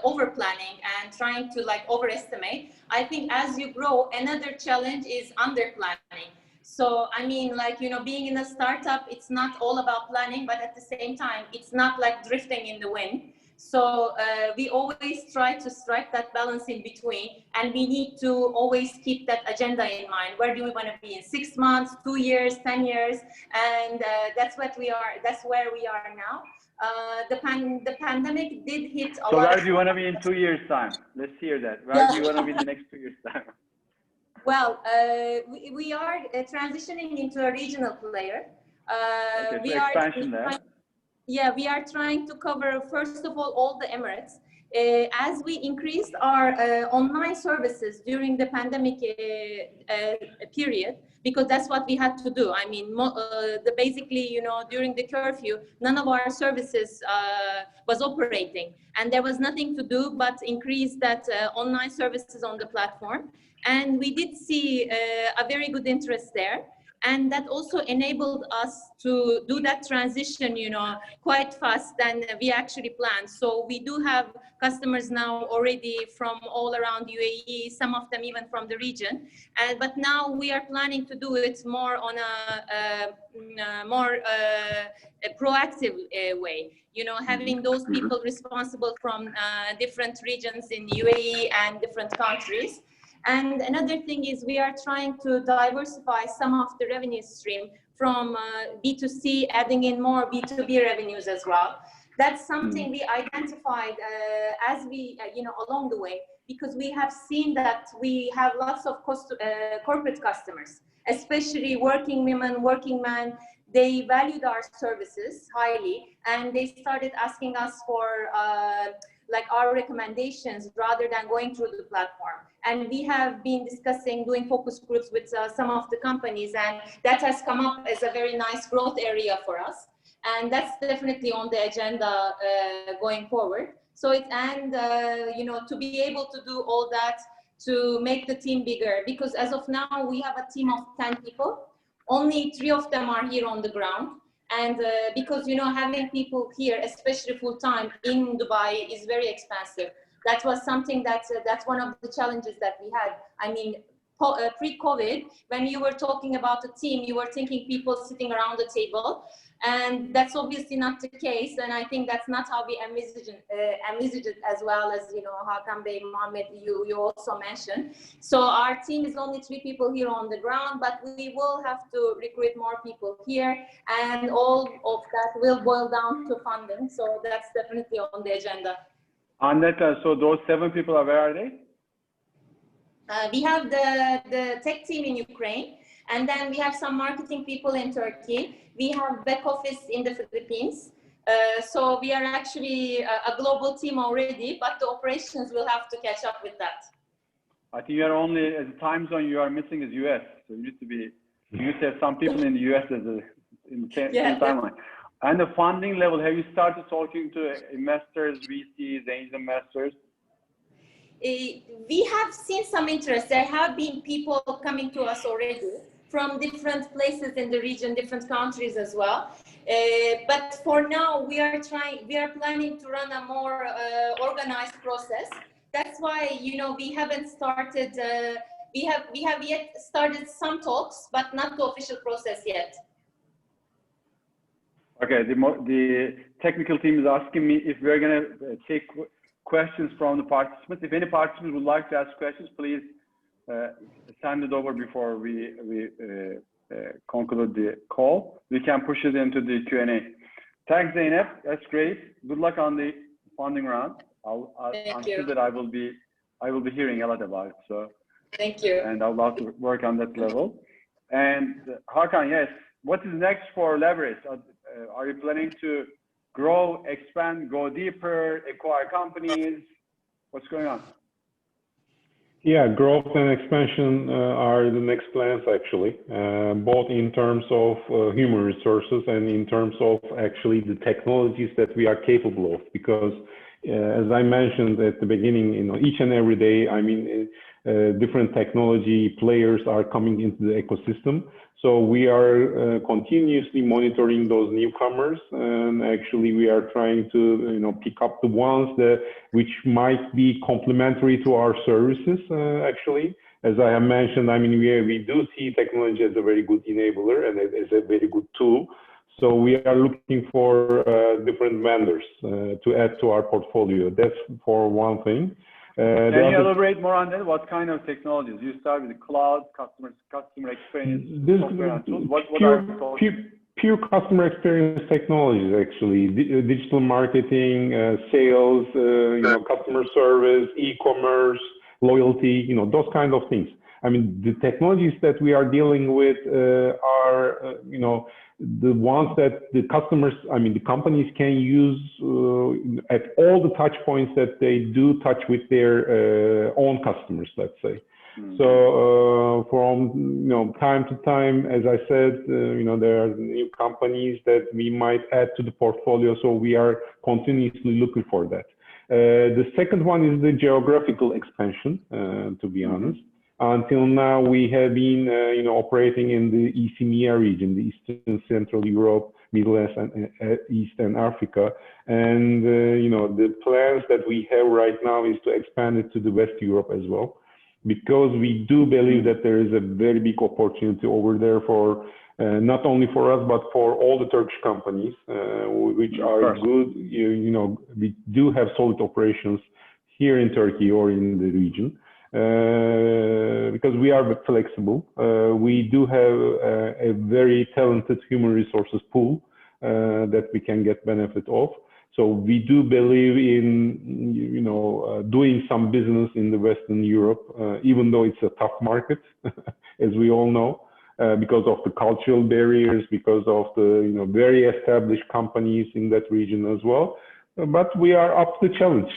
D: over planning and trying to like overestimate. I think as you grow, another challenge is under planning. So, I mean, like, you know, being in a startup, it's not all about planning, but at the same time, it's not like drifting in the wind. So we always try to strike that balance in between, and we need to always keep that agenda in mind. Where do we want to be in 6 months, 2 years, 10 years? And that's what we are. That's where we are now. The pandemic did hit a lot.
C: So where do you want to be in 2 years' time? Let's hear that. Where do you want to be in the next 2 years' time?
D: Well, we are transitioning into a regional player.
C: Okay, so expansion there.
D: Yeah, we are trying to cover, first of all the Emirates. As we increased our online services during the pandemic period, because that's what we had to do. I mean, basically, you know, during the curfew, none of our services was operating, and there was nothing to do but increase that online services on the platform. And we did see a very good interest there. And that also enabled us to do that transition, you know, quite fast than we actually planned. So we do have customers now already from all around UAE, some of them even from the region. But now we are planning to do it more on a proactive way. You know, having those people responsible from different regions in UAE and different countries. And another thing is we are trying to diversify some of the revenue stream from B2C, adding in more B2B revenues as well. That's something we identified as we, you know, along the way, because we have seen that we have lots of corporate customers, especially working women, working men. They valued our services highly, and they started asking us for like our recommendations rather than going through the platform. And we have been discussing doing focus groups with some of the companies, and that has come up as a very nice growth area for us. And that's definitely on the agenda going forward. So you know, to be able to do all that, to make the team bigger, because as of now, we have a team of 10 people. Only 3 of them are here on the ground. And because, you know, having people here, especially full-time in Dubai, is very expensive. That was something that's one of the challenges that we had. I mean, pre-COVID, when you were talking about a team, you were thinking people sitting around the table. And that's obviously not the case. And I think that's not how we envisage it, as well as, you know, Hakan Bey, Mohammed, you also mentioned. So our team is only 3 people here on the ground, but we will have to recruit more people here. And all of that will boil down to funding. So that's definitely on the agenda.
C: Annette, so those 7 people, where are they?
D: We have the tech team in Ukraine, and then we have some marketing people in Turkey. We have back office in the Philippines. So we are actually a global team already, but the operations will have to catch up with that.
C: I think you are only, as a time zone you are missing is US. So you need to have some people in the US in the same timeline. And the funding level, have you started talking to investors, VCs, angel investors?
D: We have seen some interest. There have been people coming to us already from different places in the region, different countries as well. But for now, we are planning to run a more organized process. That's why, you know, we haven't started, we have yet started some talks, but not the official process yet.
C: Okay, the technical team is asking me if we're going to take questions from the participants. If any participants would like to ask questions, please send it over before we conclude the call. We can push it into the Q&A. Thanks, Zeynep. That's great. Good luck on the funding round. I'm sure that I will be hearing a lot about it. So
D: thank you.
C: And I'd love to work on that level. And Hakan, yes, what is next for Leverage? Are you planning to grow, expand, go deeper, acquire companies? What's going on?
F: Yeah, growth and expansion are the next plans actually, both in terms of human resources and in terms of actually the technologies that we are capable of. Because as I mentioned at the beginning, you know, each and every day, I mean, different technology players are coming into the ecosystem. So we are continuously monitoring those newcomers, and actually we are trying to, you know, pick up the ones which might be complementary to our services. Actually, as I have mentioned, I mean, we do see technology as a very good enabler and as a very good tool. So we are looking for different vendors to add to our portfolio. That's for one thing.
C: Can you elaborate more on that? What kind of technologies? You start with the cloud, customer experience, software and tools. What are
F: pure customer experience technologies, actually. Digital marketing, sales, you know, customer service, e-commerce, loyalty, you know, those kind of things. I mean, the technologies that we are dealing with are, you know, the ones that the customers, I mean, the companies can use at all the touch points that they do touch with their own customers, let's say. So from time to time, as I said, there are new companies that we might add to the portfolio. So we are continuously looking for that. The second one is the geographical expansion. To be honest, until now we have been operating in the ECMEA region, the Eastern Central Europe, Middle East and Africa, and the plans that we have right now is to expand it to the West Europe as well, because we do believe that there is a very big opportunity over there for not only for us but for all the Turkish companies, which are good. We do have solid operations here in Turkey or in the region, because we are flexible. We do have a very talented human resources pool that we can get benefit of. So we do believe in, doing some business in the Western Europe, even though it's a tough market, as we all know, because of the cultural barriers, because of the, very established companies in that region as well. But we are up to the challenge.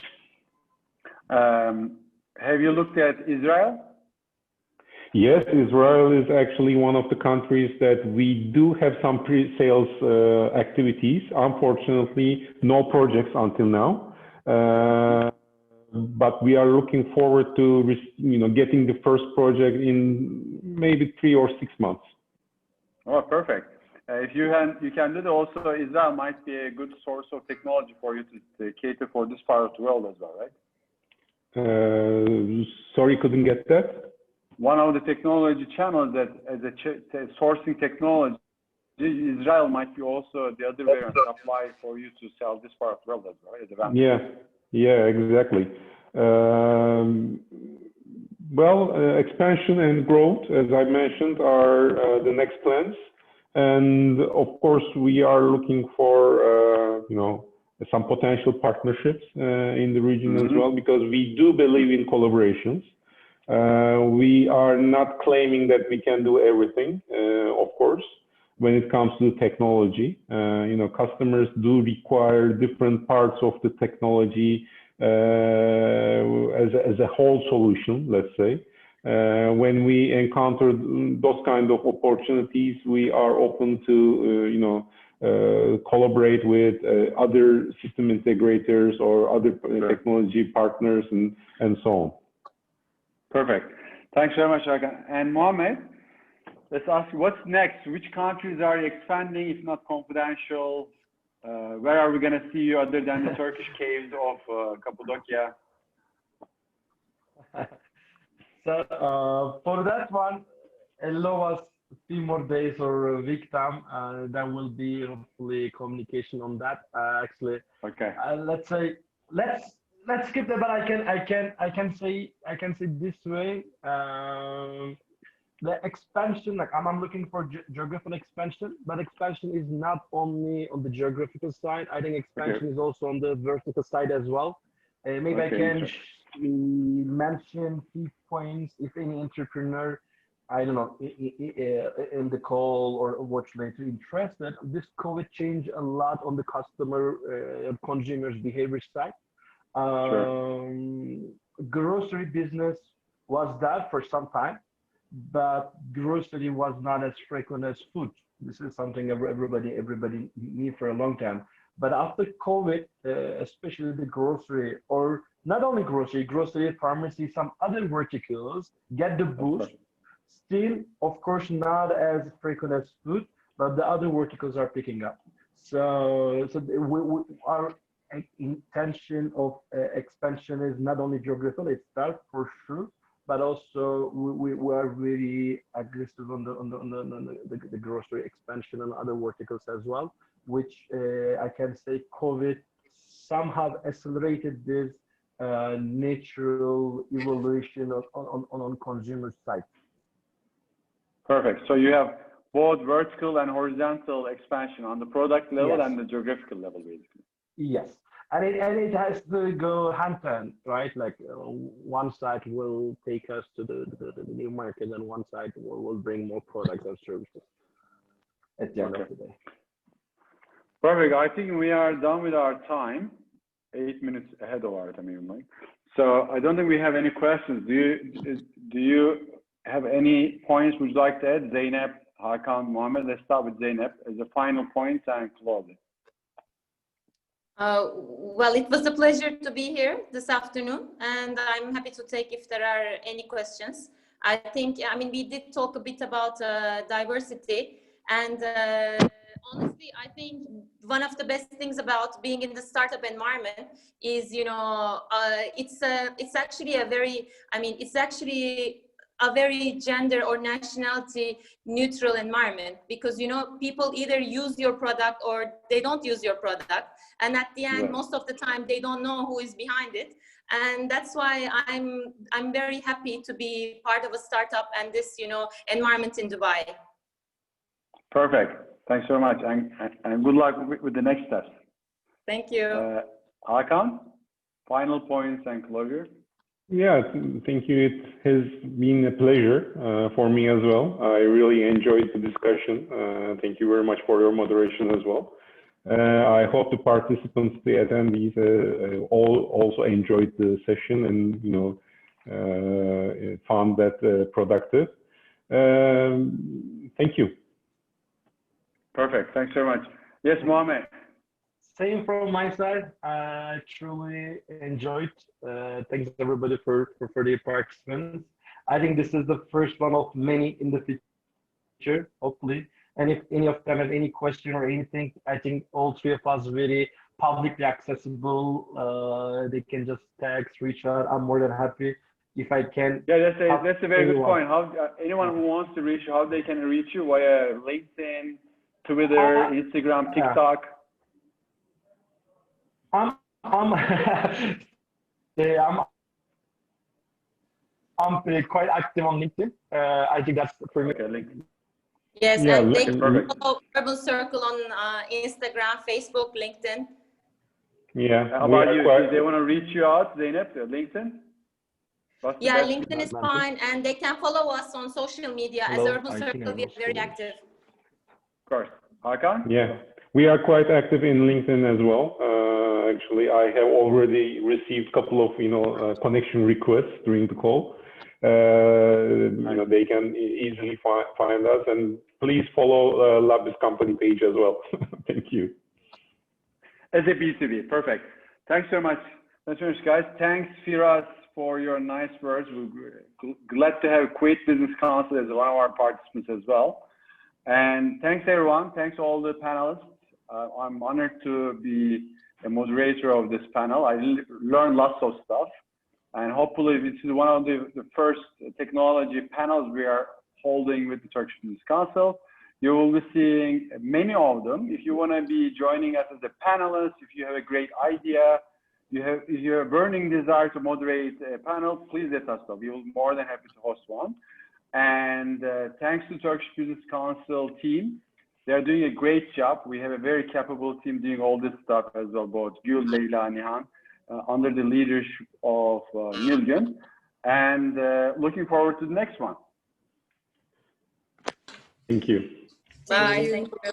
C: Have you looked at Israel?
F: Yes, Israel is actually one of the countries that we do have some pre-sales activities. Unfortunately, no projects until now. But we are looking forward to, getting the first project in maybe 3 or 6 months.
C: Oh, perfect. If you can do that also, Israel might be a good source of technology for you to cater for this part of the world as well, right?
F: Sorry, couldn't get that.
C: One of the technology channels that as a sourcing technology, Israel might be also the other way around, apply for you to sell this part of the world as well, right?
F: Yeah, exactly. Expansion and growth, as I mentioned, are the next plans. And of course, we are looking for, some potential partnerships in the region as well, because we do believe in collaborations. We are not claiming that we can do everything, of course, when it comes to technology. Customers do require different parts of the technology as a whole solution, let's say. When we encounter those kind of opportunities, we are open to, collaborate with other system integrators or other technology partners and so on.
C: Perfect. Thanks very much, Hakan. And Mohammed, let's ask you, what's next? Which countries are you expanding, if not confidential? Where are we going to see you other than the Turkish caves of Cappadocia?
E: So for that one, allow us a few more days or a week time. There will be hopefully communication on that. Actually, okay. Let's say let's skip that, but I can say this way. The expansion, like I'm looking for geographical expansion, but expansion is not only on the geographical side. I think expansion is also on the vertical side as well. Maybe I can mention key points if any entrepreneur, I don't know, in the call or watch later interested. This COVID changed a lot on the customer, consumers' behavior side. Grocery business was that for some time, but grocery was not as frequent as food. This is something everybody need for a long time. But after COVID, especially the grocery, or not only grocery, pharmacy, some other verticals get the boost. Still, of course, not as frequent as food, but the other verticals are picking up. So our intention of expansion is not only geographical itself for sure, but also we are very aggressive on the grocery expansion and other verticals as well, which I can say COVID somehow accelerated this natural evolution on consumer side.
C: Perfect. So you have both vertical and horizontal expansion on the product level and the geographical level, basically.
E: Yes. And it has to go hand in hand, right? Like one side will take us to the new market, and one side will bring more products and services. at the end of the day.
C: Perfect. I think we are done with our time. 8 minutes ahead of our time, even. So I don't think we have any questions. Do you have any points would you like to add? Zeynep, Hakan, Mohammed. Let's start with Zeynep as a final point and close it.
D: Well, it was a pleasure to be here this afternoon, and I'm happy to take if there are any questions. I think, I mean, we did talk a bit about diversity, and honestly, I think one of the best things about being in the startup environment is, you know, it's actually a very, I mean, it's actually a very gender or nationality neutral environment, because, you know, people either use your product or they don't use your product. And at the end, most of the time, they don't know who is behind it. And that's why I'm very happy to be part of a startup and this, you know, environment in Dubai.
C: Perfect. Thanks so much. And good luck with the next steps.
D: Thank you.
C: Hakan, final points and closure.
F: Yeah, thank you. It has been a pleasure for me as well. I really enjoyed the discussion. Thank you very much for your moderation as well. I hope the participants, the attendees, all also enjoyed the session and, you know, found that productive. Thank you.
C: Perfect. Thanks very much. Yes, Mohammed.
E: Same from my side. I truly enjoyed. Thanks everybody for the participants. I think this is the first one of many in the future, hopefully. And if any of them have any question or anything, I think all three of us very publicly accessible. They can just text, reach out. I'm more than happy if I can.
C: Yeah, that's a very good point. How anyone who wants to reach you, how they can reach you via LinkedIn, Twitter, Instagram, TikTok.
E: I'm quite active on LinkedIn. I think that's for me.
C: Okay, LinkedIn.
D: Yes,
F: yeah,
D: and they can follow Urban Circle on Instagram, Facebook, LinkedIn.
F: Yeah.
C: How about you? Do they want to reach you out, Zeynep, LinkedIn?
D: Yeah, LinkedIn is fine, and they can follow us on social media as Urban Circle. We are very active.
C: Of course. Hakan?
F: Yeah, we are quite active in LinkedIn as well. Actually, I have already received a couple of, you know, connection requests during the call. You know, they can easily find us, and please follow Labis company page as well. Thank you.
C: As a B2B, perfect. Thanks so much. Thanks so much, guys. Thanks, Firas, for your nice words. We're glad to have Kuwait Business Council as one of our participants as well. And thanks, everyone. Thanks all the panelists. I'm honored to be a moderator of this panel. I learned lots of stuff. And hopefully this is one of the first technology panels we are holding with the Turkish Business Council. You will be seeing many of them. If you want to be joining us as a panelist, if you have a great idea, if you have a burning desire to moderate a panel, please let us know. We will be more than happy to host one. And thanks to Turkish Business Council team. They're doing a great job. We have a very capable team doing all this stuff as well, both Gül, Leyla, Nihan, under the leadership of Nilgün. And looking forward to the next one.
F: Thank you.
D: Bye. Thank you.